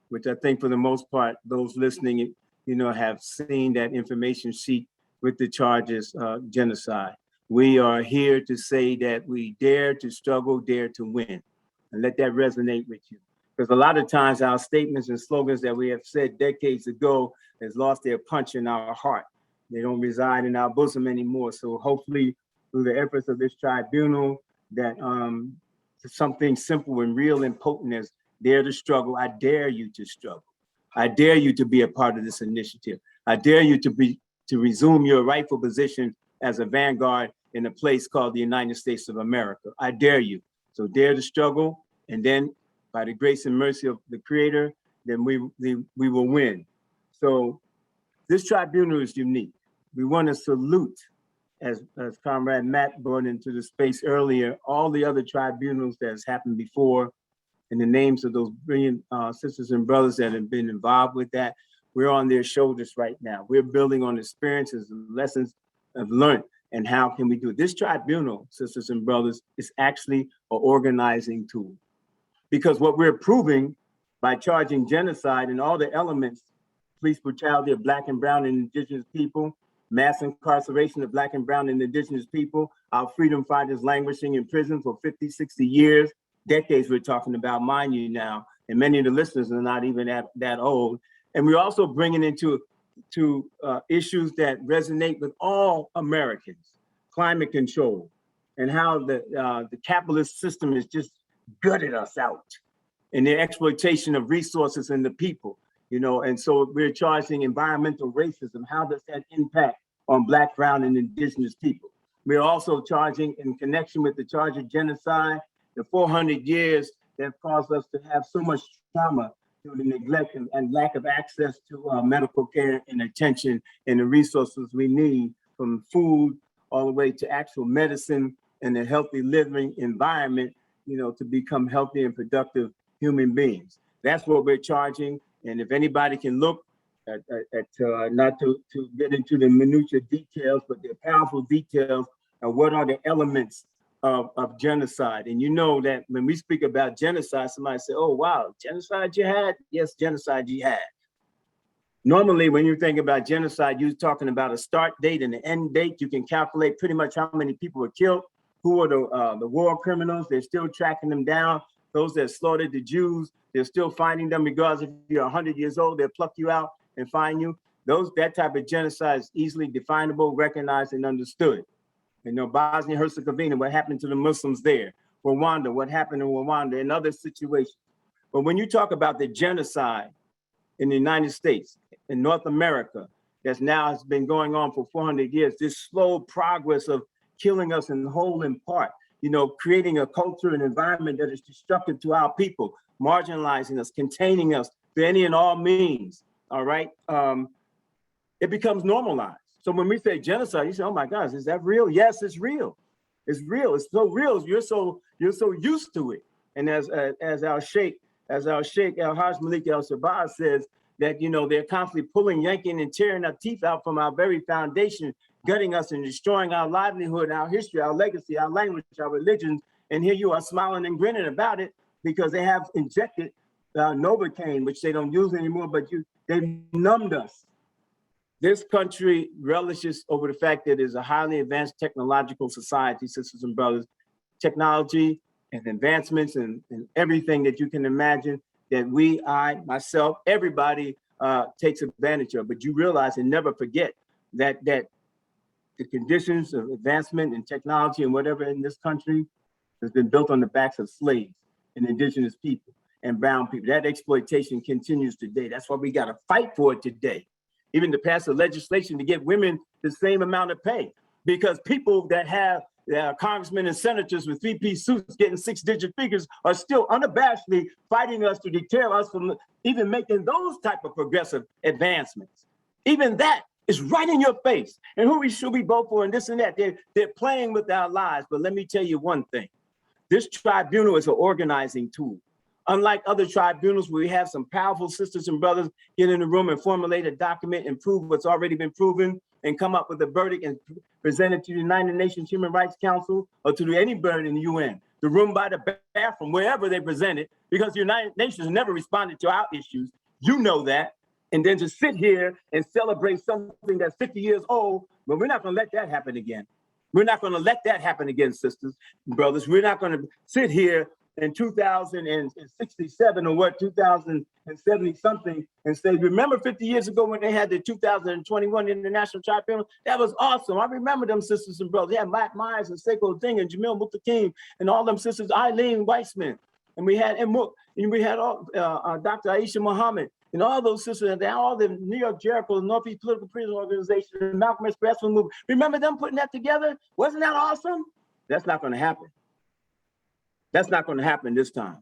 which I think for the most part, those listening, you know, have seen that information sheet with the charges, genocide. We are here to say that we dare to struggle, dare to win, and let that resonate with you. Because a lot of times our statements and slogans that we have said decades ago has lost their punch in our heart. They don't reside in our bosom anymore. So hopefully through the efforts of this tribunal, that something simple and real and potent as dare to struggle. I dare you to struggle. I dare you to be a part of this initiative. I dare you to resume your rightful position as a vanguard in a place called the United States of America. I dare you. So dare to struggle, and then by the grace and mercy of the Creator, then we will win. So this tribunal is unique. We want to salute, as Comrade Matt brought into the space earlier, all the other tribunals that has happened before, and the names of those brilliant sisters and brothers that have been involved with that. We're on their shoulders right now. We're building on experiences and lessons I've learned, and how can we do it? This tribunal, sisters and brothers, is actually an organizing tool. Because what we're proving by charging genocide and all the elements, police brutality of Black and brown and indigenous people, mass incarceration of Black and brown and indigenous people, our freedom fighters languishing in prison for 50, 60 years, decades we're talking about, mind you now, and many of the listeners are not even that old. And we're also bringing into issues that resonate with all Americans, climate control, and how the capitalist system has just gutted us out, and the exploitation of resources and the people, you know. And so we're charging environmental racism. How does that impact on Black, brown, and indigenous people? We're also charging, in connection with the charge of genocide, the 400 years that caused us to have so much trauma through the neglect and lack of access to medical care and attention and the resources we need, from food all the way to actual medicine and a healthy living environment, you know, to become healthy and productive human beings. That's what we're charging. And if anybody can look at not to get into the minutiae details, but the powerful details of what are the elements of genocide. And you know that when we speak about genocide, somebody say, oh, wow, genocide jihad? Yes, genocide jihad. Normally, when you think about genocide, you're talking about a start date and an end date. You can calculate pretty much how many people were killed, who are the war criminals. They're still tracking them down. Those that slaughtered the Jews, they're still finding them, regardless if you're 100 years old, they'll pluck you out and find you. That type of genocide is easily definable, recognized, and understood. You know, Bosnia-Herzegovina, what happened to the Muslims there? Rwanda, what happened in Rwanda, and other situations. But when you talk about the genocide in the United States, in North America, that's now has been going on for 400 years, this slow progress of killing us in whole and part, you know, creating a culture and environment that is destructive to our people, marginalizing us, containing us through any and all means, all right? It becomes normalized. So when we say genocide, you say, oh my gosh, is that real? Yes, it's real. It's real. It's so real. You're so used to it. And as our Sheikh Al-Hajj Malik Al-Sabah says, that, you know, they're constantly pulling, yanking, and tearing our teeth out from our very foundation, gutting us and destroying our livelihood, our history, our legacy, our language, our religions. And here you are smiling and grinning about it because they have injected Novocaine, which they don't use anymore, but they've numbed us. This country relishes over the fact that it is a highly advanced technological society, sisters and brothers. Technology and advancements and everything that you can imagine that I, myself, everybody takes advantage of. But you realize and never forget that the conditions of advancement and technology and whatever in this country has been built on the backs of slaves and indigenous people and brown people. That exploitation continues today. That's why we got to fight for it today. Even to pass a legislation to give women the same amount of pay, because people that have congressmen and senators with three-piece suits getting six-digit figures are still unabashedly fighting us to deter us from even making those type of progressive advancements. Even that is right in your face. And who should we vote for and this and that? They're playing with our lives. But let me tell you one thing. This tribunal is an organizing tool. Unlike other tribunals where we have some powerful sisters and brothers get in the room and formulate a document and prove what's already been proven and come up with a verdict and present it to the United Nations Human Rights Council or to any bird in the UN, the room by the bathroom, wherever they present it, because the United Nations never responded to our issues. You know that. And then to sit here and celebrate something that's 50 years old, but we're not going to let that happen again. We're not going to let that happen again, sisters and brothers. We're not going to sit here in 2067 or what, 2070 something, and say, remember 50 years ago when they had the 2021 International Tribunal? That was awesome. I remember them sisters and brothers. They had Matt Myers and Sekou Ding and Jamil Muthaqim and all them sisters, Eileen Weissman. And we had all, Dr. Aisha Muhammad and all those sisters, and all the New York Jericho, Northeast Political Prison Organization, and Malcolm X Grassroots Movement. Remember them putting that together? Wasn't that awesome? That's not going to happen. That's not going to happen this time,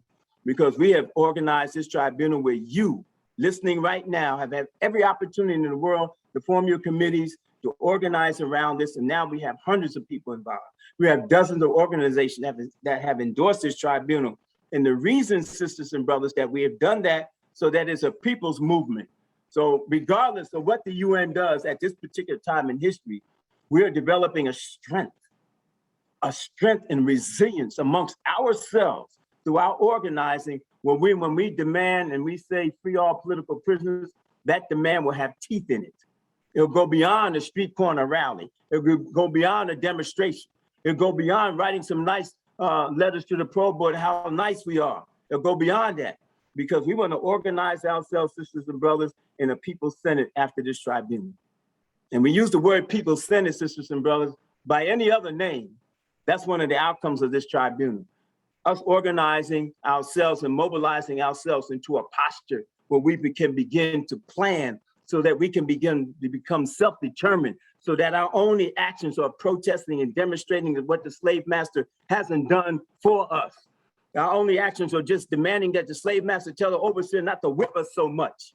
because we have organized this tribunal where you, listening right now, have had every opportunity in the world to form your committees, to organize around this, and now we have hundreds of people involved. We have dozens of organizations that have endorsed this tribunal. And the reason, sisters and brothers, that we have done that, so that it's a people's movement. So regardless of what the UN does at this particular time in history, we are developing a strength and resilience amongst ourselves through our organizing, when we demand and we say free all political prisoners, that demand will have teeth in it. It'll go beyond a street corner rally. It'll go beyond a demonstration. It'll go beyond writing some nice letters to the pro board, how nice we are. It'll go beyond that, because we want to organize ourselves, sisters and brothers, in a People's Senate after this tribunal. And we use the word People's Senate, sisters and brothers, by any other name. That's one of the outcomes of this tribunal. Us organizing ourselves and mobilizing ourselves into a posture where we can begin to plan, so that we can begin to become self-determined, so that our only actions are protesting and demonstrating what the slave master hasn't done for us. Our only actions are just demanding that the slave master tell the overseer not to whip us so much.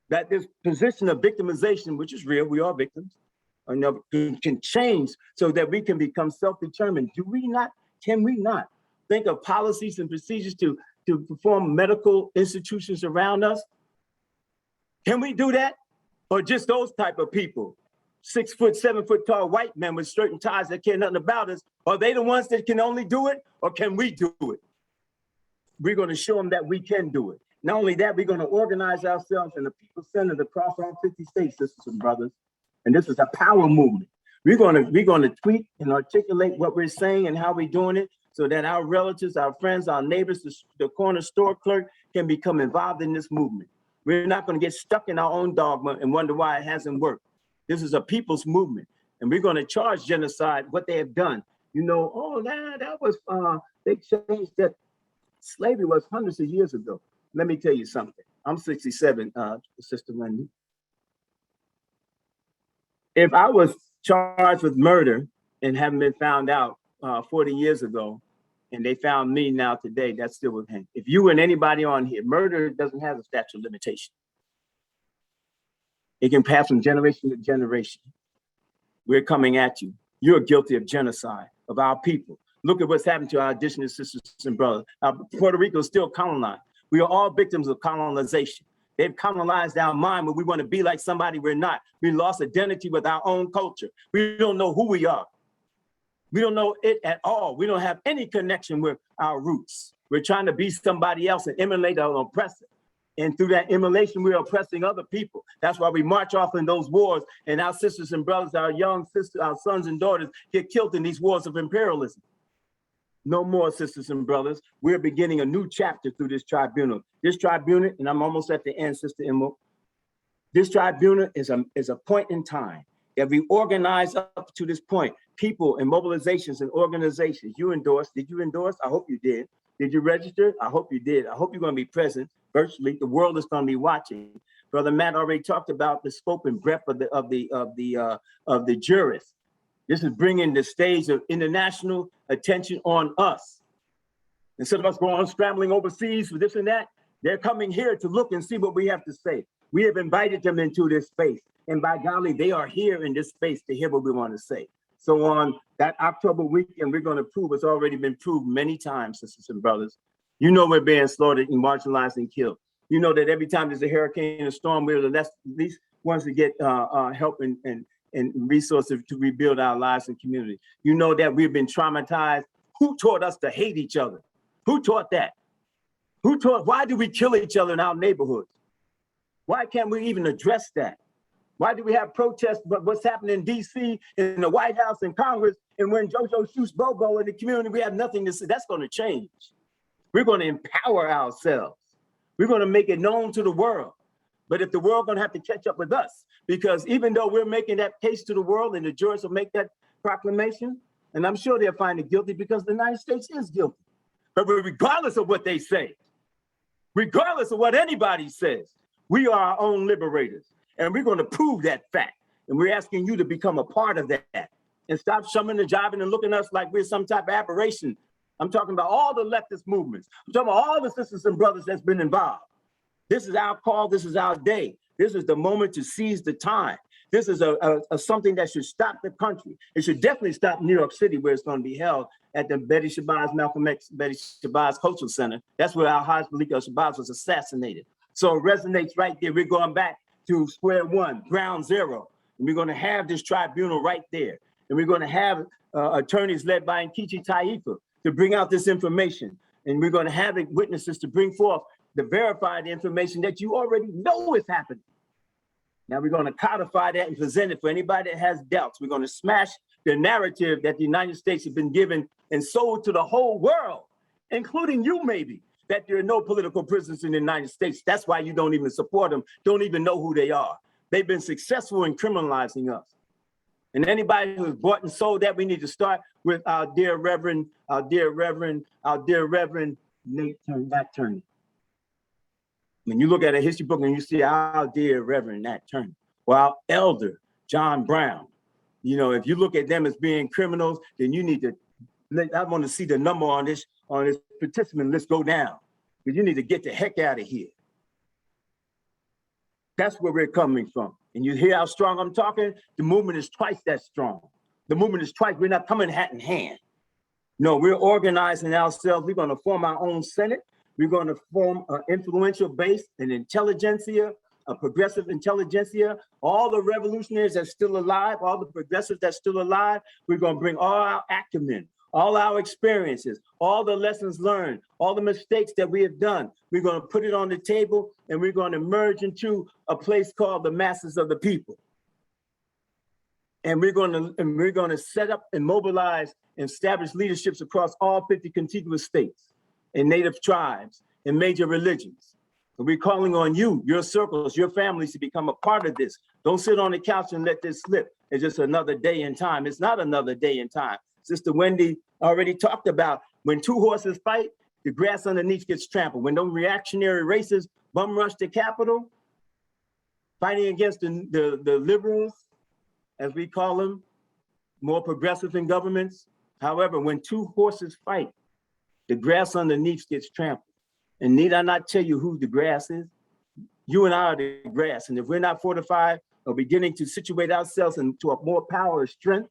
That this position of victimization, which is real, we are victims, can change so that we can become self-determined. Can we not think of policies and procedures to perform medical institutions around us? Can we do that? Or just those type of people, 6 foot, 7 foot tall white men with shirt and ties that care nothing about us? Are they the ones that can only do it, or can we do it? We're going to show them that we can do it. Not only that, we're going to organize ourselves in the People's Senate across all 50 states, sisters and brothers. And this is a power movement. We're going to tweet and articulate what we're saying and how we're doing it, so that our relatives, our friends, our neighbors, the corner store clerk can become involved in this movement. We're not going to get stuck in our own dogma and wonder why it hasn't worked. This is a people's movement, and we're going to charge genocide what they have done. That was, they changed that. Slavery was hundreds of years ago. Let me tell you something. I'm 67, Sister Wendy. If I was charged with murder and haven't been found out 40 years ago, and they found me now today, that still would hang. If you and anybody on here, murder doesn't have a statute of limitation. It can pass from generation to generation. We're coming at you. You're guilty of genocide of our people. Look at what's happened to our indigenous sisters and brothers. Puerto Rico is still colonized. We are all victims of colonization. They've colonized our mind, but we want to be like somebody we're not. We lost identity with our own culture. We don't know who we are. We don't know it at all. We don't have any connection with our roots. We're trying to be somebody else and emulate our oppressor. And through that emulation, we're oppressing other people. That's why we march off in those wars, and our sisters and brothers, our young sisters, our sons and daughters get killed in these wars of imperialism. No more, sisters and brothers. We're beginning a new chapter through this tribunal. This tribunal, and I'm almost at the end, Sister Emma. This tribunal is a point in time that we organize up to this point. People and mobilizations and organizations. You endorsed. Did you endorse? I hope you did. Did you register? I hope you did. I hope you're going to be present virtually. The world is going to be watching. Brother Matt already talked about the scope and breadth of the jurists. This is bringing the stage of international attention on us. Instead of us going scrambling overseas for this and that, they're coming here to look and see what we have to say. We have invited them into this space, and by golly, they are here in this space to hear what we want to say. So on that October weekend, we're going to prove what's already been proved many times, sisters and brothers. You know we're being slaughtered and marginalized and killed. You know that every time there's a hurricane and a storm, we're the least ones to get help and resources to rebuild our lives and community. You know that we've been traumatized. Who taught us to hate each other? Who taught that? Why do we kill each other in our neighborhoods? Why can't we even address that? Why do we have protests, but what's happening in DC, in the White House, in Congress, and when JoJo shoots Bobo in the community, we have nothing to say. That's going to change. We're going to empower ourselves. We're going to make it known to the world. But if the world going to have to catch up with us, because even though we're making that case to the world and the jurors will make that proclamation, and I'm sure they'll find it guilty because the United States is guilty. But regardless of what they say, regardless of what anybody says, we are our own liberators. And we're going to prove that fact. And we're asking you to become a part of that and stop shumming and jiving and looking at us like we're some type of aberration. I'm talking about all the leftist movements. I'm talking about all the sisters and brothers that's been involved. This is our call. This is our day. This is the moment to seize the time. This is a something that should stop the country. It should definitely stop New York City, where it's going to be held at the Malcolm X Betty Shabazz Cultural Center. That's where Al-Haj Malik al-Shabazz was assassinated. So it resonates right there. We're going back to square one, ground zero. And we're going to have this tribunal right there. And we're going to have attorneys led by Nkechi Taifa to bring out this information. And we're going to have witnesses to bring forth the verified information that you already know is happening. Now we're going to codify that and present it for anybody that has doubts. We're going to smash the narrative that the United States has been given and sold to the whole world, including you maybe, that there are no political prisoners in the United States. That's why you don't even support them, don't even know who they are. They've been successful in criminalizing us. And anybody who has bought and sold that, we need to start with our dear Reverend Nate Turner. When you look at a history book and you see our dear Reverend Nat Turner, or our elder John Brown, you know, if you look at them as being criminals, then you need to, I want to see the number on this participant list go down, because you need to get the heck out of here. That's where we're coming from. And you hear how strong I'm talking? The movement is twice that strong. The movement is twice, we're not coming hat in hand. No, we're organizing ourselves. We're going to form our own Senate. We're going to form an influential base, an intelligentsia, a progressive intelligentsia, all the revolutionaries that's still alive, all the progressives that's still alive. We're going to bring all our acumen, all our experiences, all the lessons learned, all the mistakes that we have done. We're going to put it on the table, and we're going to merge into a place called the masses of the people. And we're going to set up and mobilize and establish leaderships across all 50 contiguous states and native tribes and major religions. And we're calling on you, your circles, your families to become a part of this. Don't sit on the couch and let this slip. It's just another day in time. It's not another day in time. Sister Wendy already talked about when two horses fight, the grass underneath gets trampled. When those reactionary racists bum rush the Capitol, fighting against the liberals, as we call them, more progressive in governments. However, when two horses fight, the grass underneath gets trampled. And need I not tell you who the grass is? You and I are the grass. And if we're not fortified or beginning to situate ourselves into a more power and strength,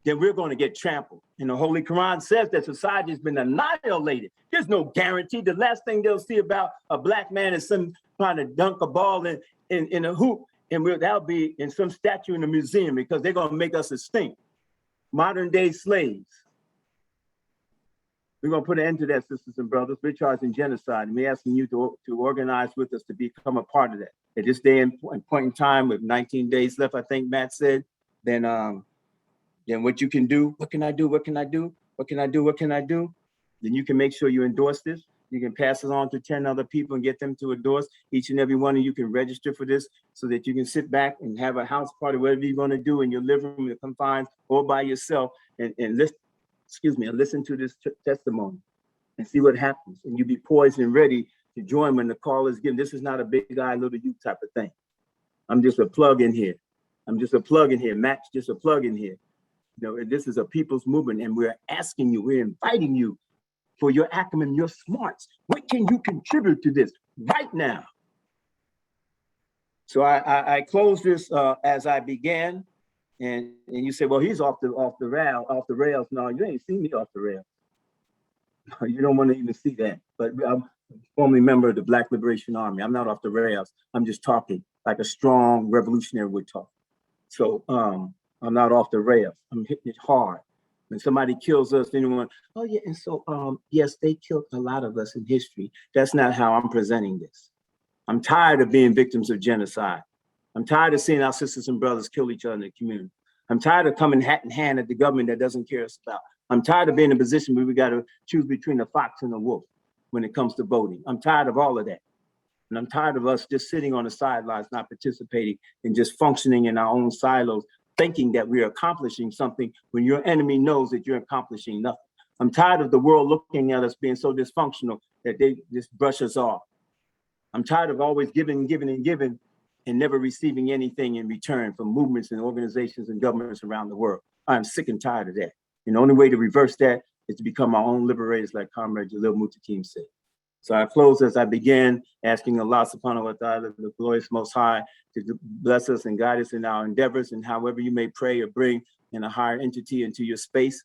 then we're going to get trampled. And the Holy Quran says that society has been annihilated. There's no guarantee. The last thing they'll see about a black man is some trying to dunk a ball in a hoop, and that'll be in some statue in a museum, because they're going to make us extinct. Modern day slaves. We're going to put an end to that, sisters and brothers. We're charging genocide, and we're asking you to organize with us to become a part of that. At this day and point in time, with 19 days left, I think Matt said, then what you can do, what can I do? What can I do? What can I do? What can I do? Then you can make sure you endorse this. You can pass it on to 10 other people and get them to endorse. Each and every one of you can register for this so that you can sit back and have a house party, whatever you're going to do in your living room, your confines, or by yourself, and listen to this testimony and see what happens. And you be poised and ready to join when the call is given. This is not a big eye, little you type of thing. I'm just a plug in here. Matt's just a plug in here. You know, this is a people's movement, and we're asking you, we're inviting you for your acumen, your smarts. What can you contribute to this right now? So I close this as I began, and you say, well, he's off the rails. No, you ain't seen me off the rails. You don't want to even see that. But I'm formerly a member of the Black Liberation Army. I'm not off the rails. I'm just talking like a strong revolutionary would talk. So I'm not off the rails. I'm hitting it hard. When somebody kills us, anyone, oh yeah, and so yes, they killed a lot of us in history. That's not how I'm presenting this. I'm tired of being victims of genocide. I'm tired of seeing our sisters and brothers kill each other in the community. I'm tired of coming hat in hand at the government that doesn't care us about. I'm tired of being in a position where we got to choose between a fox and a wolf when it comes to voting. I'm tired of all of that. And I'm tired of us just sitting on the sidelines, not participating and just functioning in our own silos, thinking that we're accomplishing something when your enemy knows that you're accomplishing nothing. I'm tired of the world looking at us being so dysfunctional that they just brush us off. I'm tired of always giving and giving and giving and never receiving anything in return from movements and organizations and governments around the world. I'm sick and tired of that. And the only way to reverse that is to become our own liberators, like Comrade Jalil Muttaqim said. So I close as I began, asking Allah subhanahu wa ta'ala, the glorious Most High, to bless us and guide us in our endeavors, and however you may pray or bring in a higher entity into your space,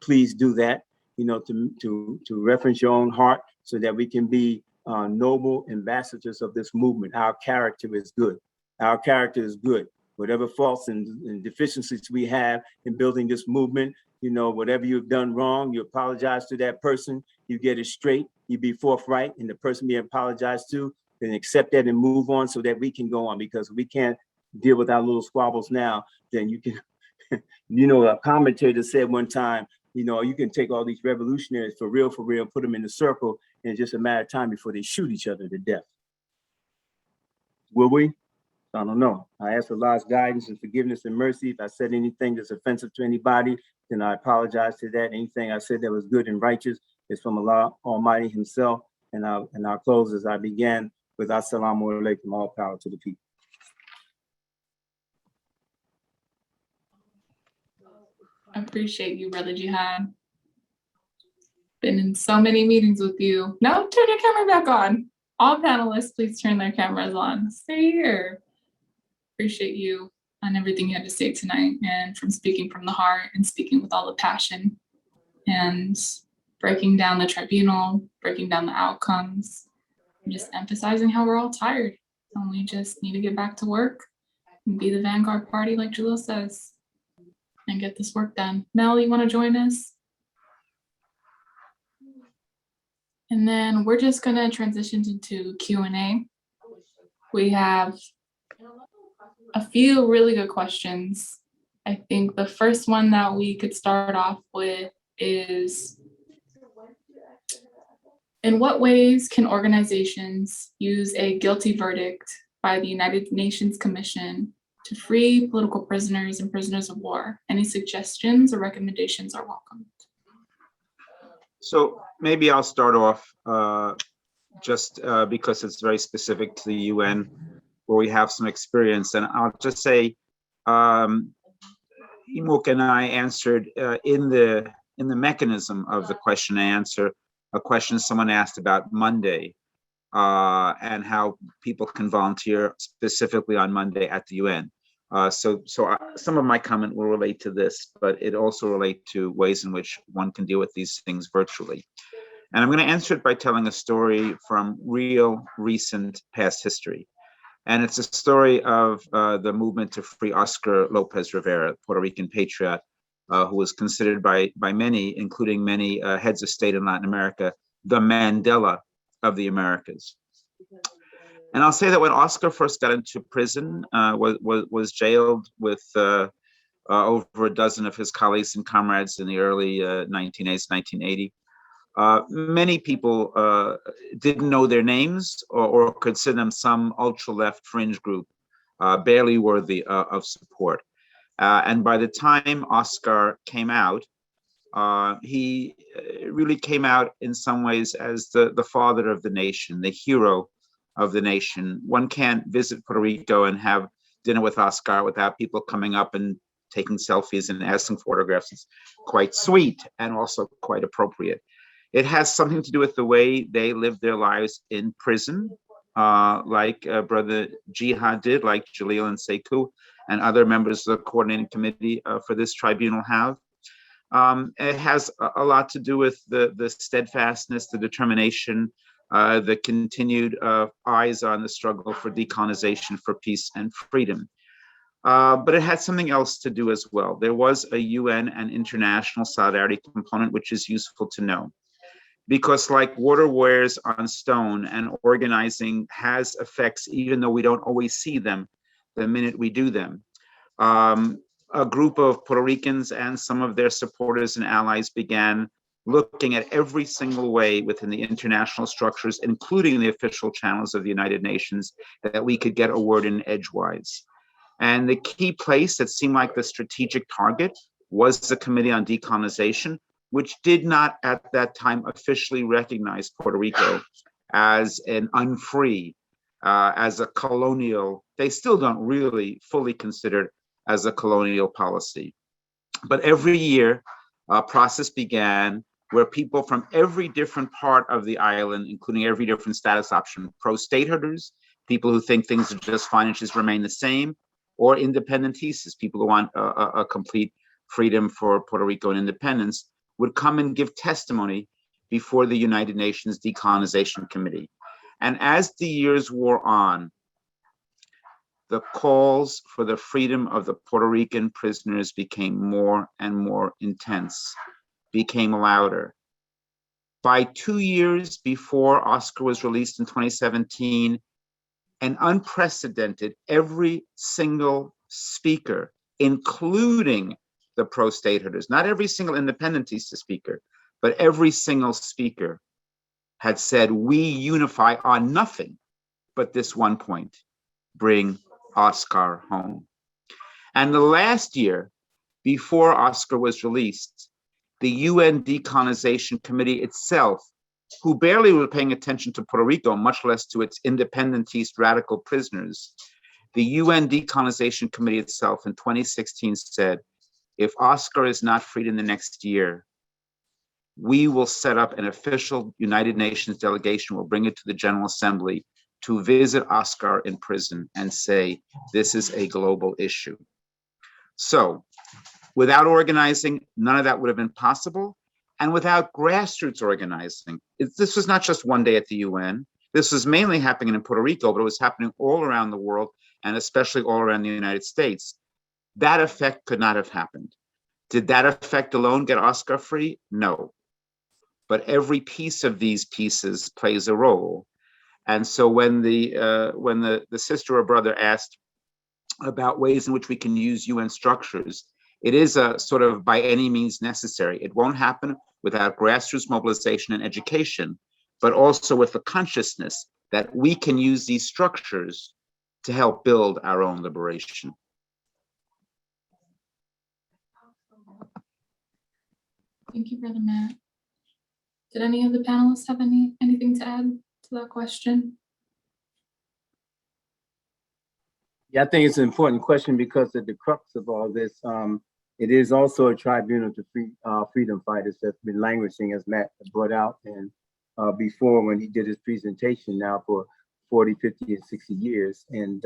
please do that, to reference your own heart so that we can be noble ambassadors of this movement. Our character is good. Our character is good. Whatever faults and deficiencies we have in building this movement, whatever you've done wrong, you apologize to that person, you get it straight, you be forthright, and the person being apologized to, then accept that and move on so that we can go on, because we can't deal with our little squabbles now, then you can, a commentator said one time, you can take all these revolutionaries for real, put them in a circle, and it's just a matter of time before they shoot each other to death. Will we? I don't know. I ask Allah's guidance and forgiveness and mercy. If I said anything that's offensive to anybody, then I apologize to that. Anything I said that was good and righteous is from Allah Almighty Himself. And I'll close as I began with Assalamu alaikum, all power to the people. I appreciate you, Brother Jihad. Been in so many meetings with you. No, turn your camera back on. All panelists, please turn their cameras on. Stay here. Appreciate you and everything you had to say tonight, and from speaking from the heart and speaking with all the passion and breaking down the tribunal, breaking down the outcomes, and just emphasizing how we're all tired and we just need to get back to work and be the vanguard party like Jalil says and get this work done. Mel, you want to join us? And then we're just going to transition into Q&A. We have a few really good questions. I think the first one that we could start off with is, in what ways can organizations use a guilty verdict by the United Nations Commission to free political prisoners and prisoners of war? Any suggestions or recommendations are welcome. So maybe I'll start off just because it's very specific to the UN, where we have some experience. And I'll just say, Imuk and I answered in the mechanism of the question and answer a question someone asked about Monday and how people can volunteer specifically on Monday at the UN. So some of my comment will relate to this, but it also relate to ways in which one can deal with these things virtually. And I'm going to answer it by telling a story from real recent past history. And it's a story of the movement to free Oscar Lopez Rivera, Puerto Rican patriot, who was considered by many, including many heads of state in Latin America, the Mandela of the Americas. And I'll say that when Oscar first got into prison, was jailed with over a dozen of his colleagues and comrades in the early 1980s, 1980. Many people didn't know their names or consider them some ultra-left fringe group, barely worthy of support. And by the time Oscar came out, he really came out in some ways as the father of the nation, the hero of the nation. One can't visit Puerto Rico and have dinner with Oscar without people coming up and taking selfies and asking for autographs. It's quite sweet and also quite appropriate. It has something to do with the way they live their lives in prison, like Brother Jihad did, like Jalil and Sekou, and other members of the coordinating committee for this tribunal have. It has a lot to do with the steadfastness, the determination, the continued eyes on the struggle for decolonization, for peace and freedom. But it had something else to do as well. There was a UN and international solidarity component, which is useful to know. Because like water wears on stone, and organizing has effects, even though we don't always see them, the minute we do them. A group of Puerto Ricans and some of their supporters and allies began looking at every single way within the international structures, including the official channels of the United Nations, that we could get a word in edgewise. And the key place that seemed like the strategic target was the Committee on Decolonization, which did not at that time officially recognize Puerto Rico as an unfree, as a colonial. They still don't really fully consider it as a colonial policy. But every year, a process began where people from every different part of the island, including every different status option, pro-stateholders, people who think things are just fine and just remain the same, or independentistas, people who want a complete freedom for Puerto Rico and independence, would come and give testimony before the United Nations Decolonization Committee. And as the years wore on, the calls for the freedom of the Puerto Rican prisoners became more and more intense, became louder. By 2 years before Oscar was released in 2017, an unprecedented, every single speaker, including the pro-stateholders, not every single independentista speaker, but every single speaker had said, we unify on nothing but this one point: bring Oscar home. And the last year before Oscar was released, the UN Decolonization Committee itself, who barely were paying attention to Puerto Rico, much less to its independentist radical prisoners, the UN Decolonization Committee itself in 2016 said, if Oscar is not freed in the next year, we will set up an official United Nations delegation, we'll bring it to the General Assembly to visit Oscar in prison and say, this is a global issue. So without organizing, none of that would have been possible. And without grassroots organizing, this was not just one day at the UN. This was mainly happening in Puerto Rico, but it was happening all around the world, and especially all around the United States. That effect could not have happened. Did that effect alone get Oscar free? No. But every piece of these pieces plays a role. And so when the sister or brother asked about ways in which we can use UN structures, it is a sort of by any means necessary. It won't happen without grassroots mobilization and education, but also with the consciousness that we can use these structures to help build our own liberation. Thank you, Brother Matt. Did any of the panelists have anything to add to that question? Yeah, I think it's an important question because at the crux of all this, it is also a tribunal to free freedom fighters that's been languishing, as Matt brought out, and before when he did his presentation now for 40, 50, and 60 years. And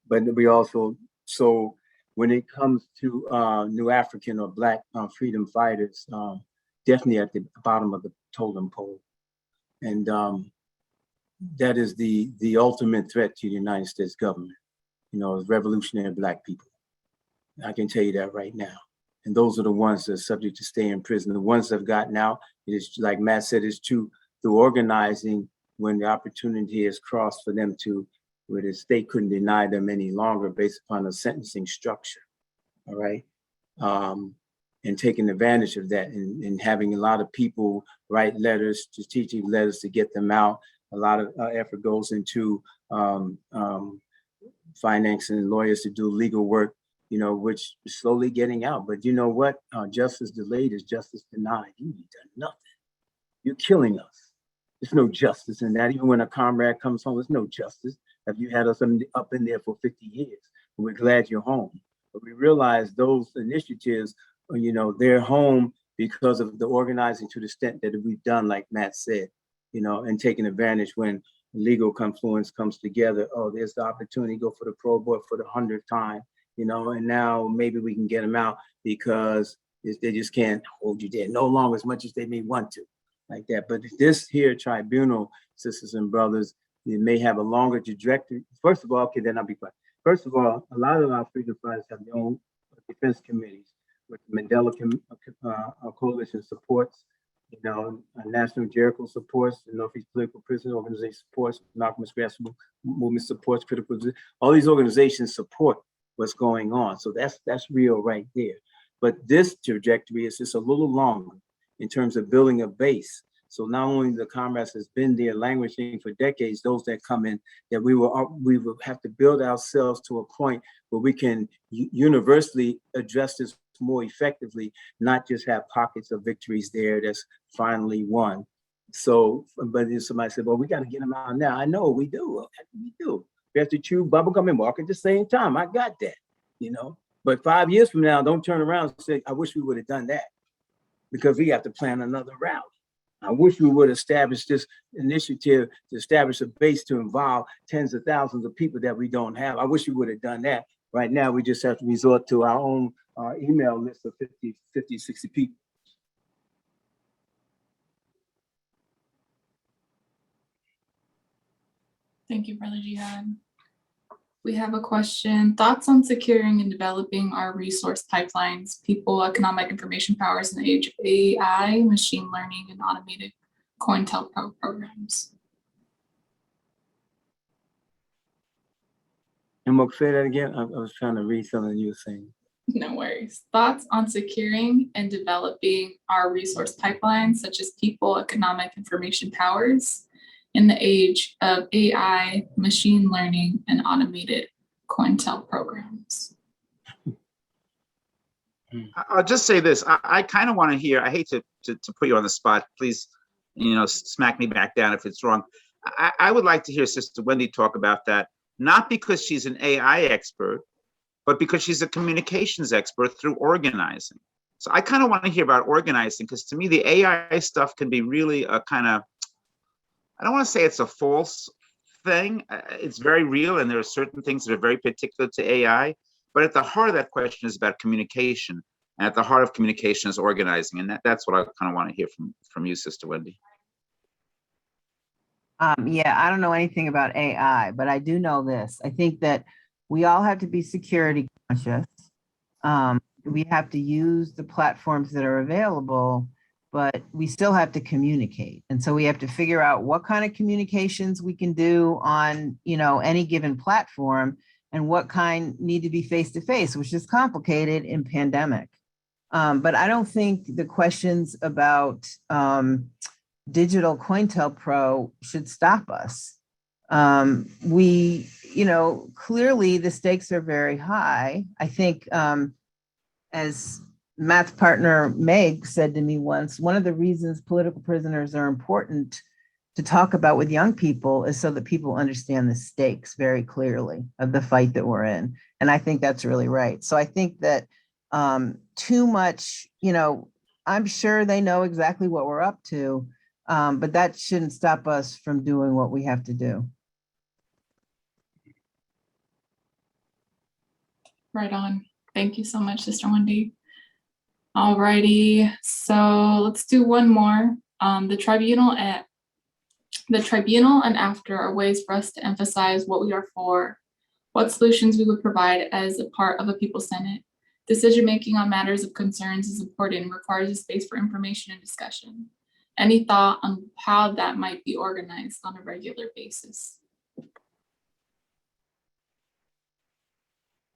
but we also, so when it comes to New African or Black freedom fighters, definitely at the bottom of the totem pole. And that is the ultimate threat to the United States government, you know, is revolutionary Black people. I can tell you that right now. And those are the ones that are subject to stay in prison. The ones that have gotten out, it is, like Matt said, it's true, through organizing when the opportunity is crossed for them to, where the state couldn't deny them any longer based upon a sentencing structure, all right? And taking advantage of that and having a lot of people write letters, strategic letters to get them out. A lot of effort goes into financing lawyers to do legal work, you know, which is slowly getting out. But you know what? Justice delayed is justice denied. You've done nothing. You're killing us. There's no justice in that. Even when a comrade comes home, there's no justice. Have you had us up in there for 50 years? We're glad you're home. But we realize those initiatives, you know, they're home because of the organizing to the extent that we've done, like Matt said, you know, and taking advantage when legal confluence comes together. Oh, there's the opportunity to go for the parole board for the 100th time, you know, and now maybe we can get them out because they just can't hold you there no longer as much as they may want to, like that. But this here tribunal, sisters and brothers, it may have a longer trajectory. First of all, okay, then I'll be quiet. First of all, a lot of our freedom fighters have their own defense committees, which the Mandela Coalition supports. You know, National Jericho supports, the Northeast Political Prison Organization supports, Malcolm X Grassroots Movement supports, Critical. All these organizations support what's going on. So that's real right there. But this trajectory is just a little longer in terms of building a base. So not only the comrades has been there languishing for decades, those that come in, that we will have to build ourselves to a point where we can universally address this more effectively, not just have pockets of victories there that's finally won. So, but if somebody said, well, we got to get them out now. I know we do. We do. We have to chew bubblegum and walk at the same time. I got that, you know. But 5 years from now, don't turn around and say, I wish we would have done that, because we have to plan another route. I wish we would establish this initiative to establish a base to involve tens of thousands of people that we don't have. I wish we would have done that. Right now, we just have to resort to our own email list of 50, 60 people. Thank you, Brother Jihad. We have a question. Thoughts on securing and developing our resource pipelines, people, economic information powers in the age of AI, machine learning, and automated COINTELPRO programs? And Mark, say that again. I was trying to read something you were saying. No worries. Thoughts on securing and developing our resource pipelines, such as people, economic information powers, in the age of AI, machine learning, and automated COINTEL programs? I'll just say this. I kind of want to hear, I hate to put you on the spot. Please, smack me back down if it's wrong. I would like to hear Sister Wende talk about that, not because she's an AI expert, but because she's a communications expert through organizing. So I kind of want to hear about organizing, because to me, the AI stuff can be really a kind of, I don't want to say it's a false thing. It's very real, and there are certain things that are very particular to AI. But at the heart of that question is about communication, and at the heart of communication is organizing, and that's what I kind of want to hear from you, Sister Wende. Yeah, I don't know anything about AI, but I do know this. I think that we all have to be security conscious. We have to use the platforms that are available, but we still have to communicate. And so we have to figure out what kind of communications we can do on, any given platform, and what kind need to be face-to-face, which is complicated in pandemic. But I don't think the questions about digital COINTELPRO should stop us. Clearly the stakes are very high. I think as Matt's partner Meg said to me once, one of the reasons political prisoners are important to talk about with young people is so that people understand the stakes very clearly of the fight that we're in. And I think that's really right. So I think that too much, I'm sure they know exactly what we're up to, but that shouldn't stop us from doing what we have to do. Right on. Thank you so much, Sister Wende. Alrighty, so let's do one more. The tribunal and after are ways for us to emphasize what we are for, what solutions we would provide as a part of a People's Senate. Decision-making on matters of concerns is important and requires a space for information and discussion. Any thought on how that might be organized on a regular basis?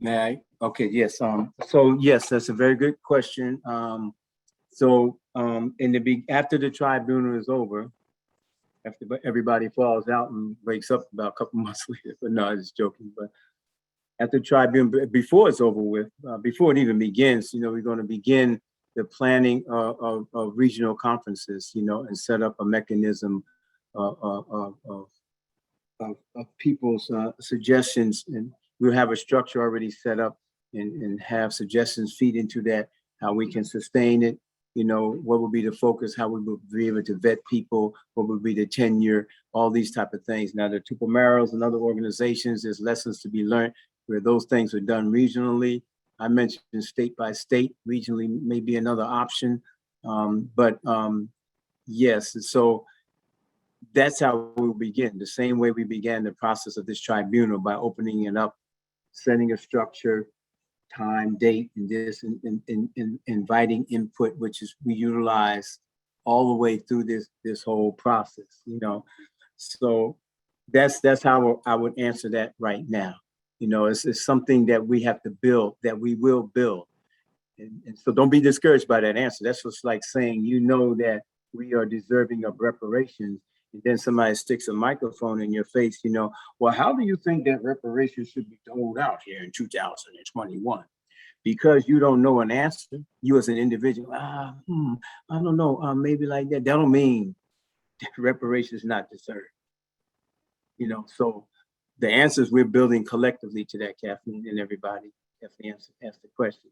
May I? Okay, yes. So yes, that's a very good question. After the tribunal is over, after everybody falls out and wakes up about a couple months later, but no, I was joking. But at the tribunal, before it's over with, before it even begins, we're going to begin the planning of regional conferences, and set up a mechanism of people's suggestions, and we'll have a structure already set up and have suggestions feed into that, how we can sustain it, what will be the focus, how we will be able to vet people, what will be the tenure, all these type of things. Now, the Tupamaros and other organizations, there's lessons to be learned where those things are done regionally. I mentioned state by state, regionally may be another option. Yes, so that's how we'll begin, the same way we began the process of this tribunal, by opening it up, setting a structure, time, date, and this, and inviting input, which is we utilize all the way through this whole process, you know. So that's how I would answer that right now. You know, it's something that we have to build, that we will build. And so don't be discouraged by that answer. That's just like saying, you know, that we are deserving of reparations, and then somebody sticks a microphone in your face, you know, well, how do you think that reparations should be doled out here in 2021? Because you don't know an answer, you as an individual, I don't know, maybe like that. That don't mean that reparations not deserved. You know, so the answers we're building collectively to that, Kathleen, and everybody definitely answer the question.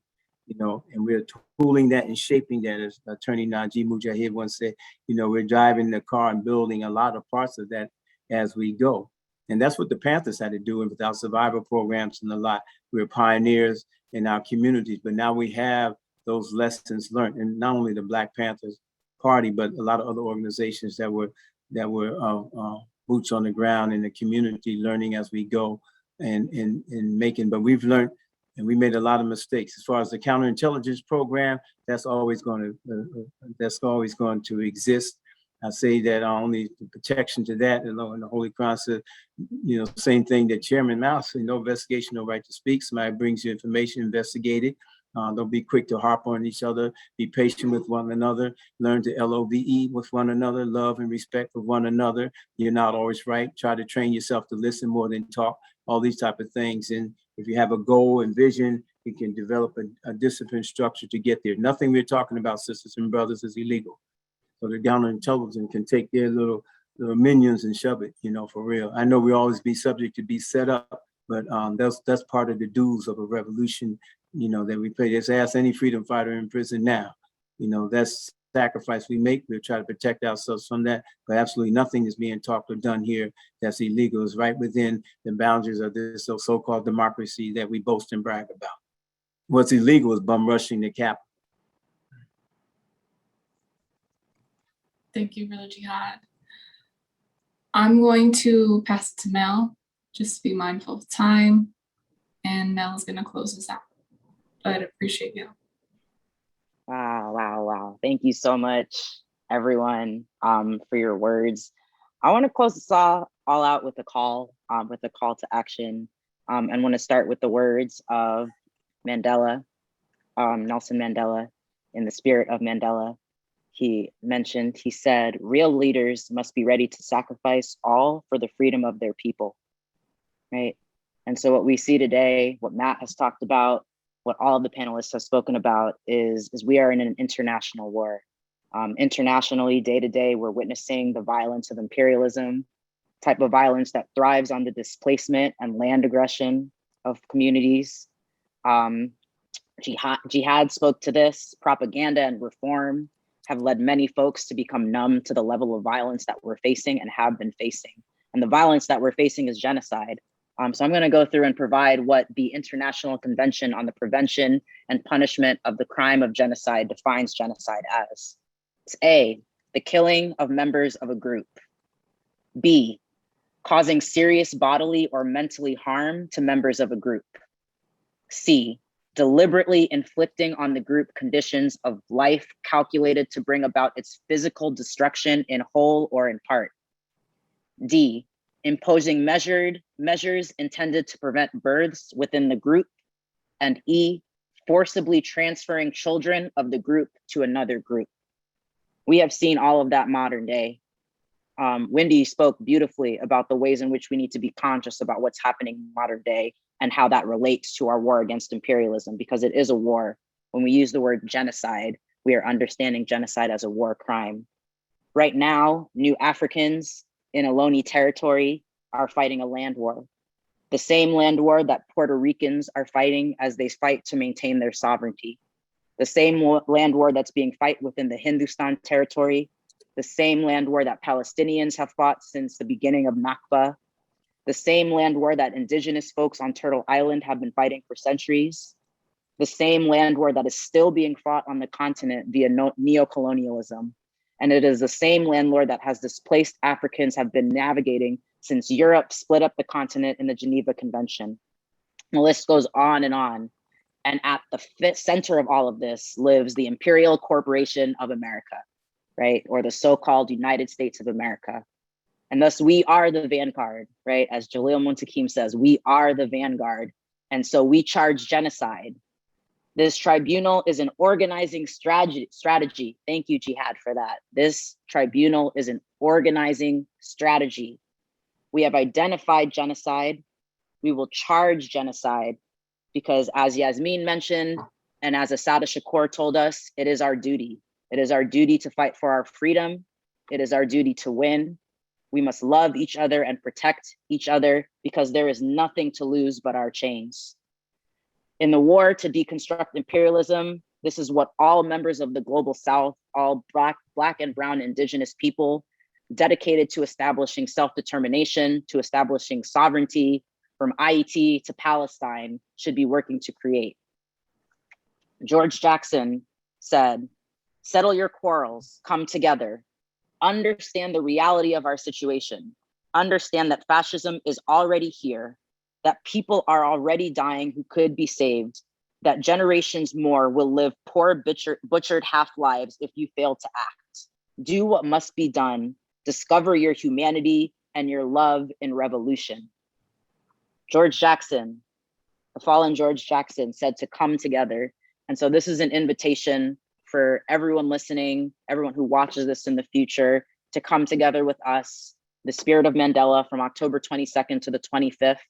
You know, and we're tooling that and shaping that, as Attorney Najee Mujahid once said, you know, we're driving the car and building a lot of parts of that as we go. And that's what the Panthers had to do with our survival programs and a lot. We're pioneers in our communities, but now we have those lessons learned. And not only the Black Panthers Party, but a lot of other organizations that were boots on the ground in the community, learning as we go and making, but we've learned. And we made a lot of mistakes. As far as the counterintelligence program, that's always going to exist. I say that only the protection to that, and the Holy Quran said, you know, same thing that Chairman Mao said, no investigation, no right to speak. Somebody brings you information, investigate it. Don't be quick to harp on each other. Be patient with one another. Learn to LOVE with one another. Love and respect for one another. You're not always right. Try to train yourself to listen more than talk. All these type of things. And if you have a goal and vision, you can develop a discipline structure to get there. Nothing we're talking about, sisters and brothers, is illegal. So the counterintelligence can take their little minions and shove it, you know, for real. I know we always be subject to be set up, but that's part of the dues of a revolution, you know, that we pay. Just ask any freedom fighter in prison now. You know, that's sacrifice we make. We'll try to protect ourselves from that, but absolutely nothing is being talked or done here that's illegal. It's right within the boundaries of this so-called democracy that we boast and brag about. What's illegal is bum rushing the Capitol. Thank you, Brother Jihad. I'm going to pass it to Mel. Just be mindful of time, and Mel is going to close us out. But I appreciate you. Wow. Thank you so much, everyone, for your words. I want to close this all out with a call to action. And want to start with the words of Mandela, Nelson Mandela, in the spirit of Mandela. He said, real leaders must be ready to sacrifice all for the freedom of their people, right? And so what we see today, what Matt has talked about, what all of the panelists have spoken about is we are in an international war. Internationally, day to day, we're witnessing the violence of imperialism, type of violence that thrives on the displacement and land aggression of communities. Jihad spoke to this. Propaganda and reform have led many folks to become numb to the level of violence that we're facing and have been facing. And the violence that we're facing is genocide. So I'm going to go through and provide what the International Convention on the Prevention and Punishment of the Crime of Genocide defines genocide as. It's A, the killing of members of a group. B, causing serious bodily or mentally harm to members of a group. C, deliberately inflicting on the group conditions of life calculated to bring about its physical destruction in whole or in part. D, imposing measures intended to prevent births within the group. And E, forcibly transferring children of the group to another group. We have seen all of that modern day. Wendy spoke beautifully about the ways in which we need to be conscious about what's happening modern day and how that relates to our war against imperialism, because it is a war. When we use the word genocide, we are understanding genocide as a war crime. Right now, new Africans in Alumni territory are fighting a land war. The same land war that Puerto Ricans are fighting as they fight to maintain their sovereignty. The same land war that's being fought within the Hindustan territory. The same land war that Palestinians have fought since the beginning of Nakba. The same land war that indigenous folks on Turtle Island have been fighting for centuries. The same land war that is still being fought on the continent via neocolonialism. And it is the same land war that has displaced Africans have been navigating since Europe split up the continent in the Geneva Convention. The list goes on. And at the center of all of this lives the Imperial Corporation of America. right? Or the so-called United States of America. And thus we are the vanguard, right? As Jalil Muntakim says, we are the vanguard. And so we charge genocide. This tribunal is an organizing strategy. Thank you, Jihad, for that. This tribunal is an organizing strategy. We have identified genocide. We will charge genocide because, as Yasmeen mentioned, and as Asada Shakur told us, it is our duty. It is our duty to fight for our freedom. It is our duty to win. We must love each other and protect each other because there is nothing to lose but our chains. In the war to deconstruct imperialism, this is what all members of the Global South, all Black and Brown Indigenous people dedicated to establishing self-determination, to establishing sovereignty from IET to Palestine should be working to create. George Jackson said, "Settle your quarrels, come together, understand the reality of our situation, understand that fascism is already here, that people are already dying who could be saved, that generations more will live poor, butchered half-lives if you fail to act. Do what must be done. Discover your humanity and your love in revolution." George Jackson, the fallen George Jackson, said to come together. And so this is an invitation for everyone listening, everyone who watches this in the future, to come together with us, the Spirit of Mandela, from October 22nd to the 25th.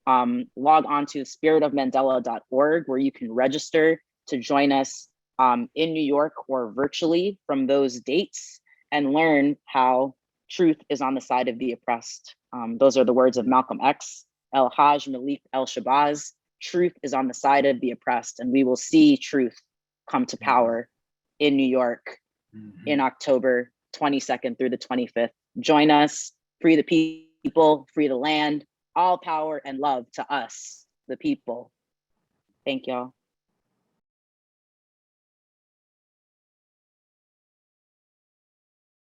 Log on to spiritofmandela.org where you can register to join us in New York or virtually from those dates and learn how truth is on the side of the oppressed. Those are the words of Malcolm X, El Haj Malik El Shabazz. Truth is on the side of the oppressed, and we will see truth come to power in New York in October 22nd through the 25th. Join us, free the people, free the land, all power and love to us, the people. Thank y'all.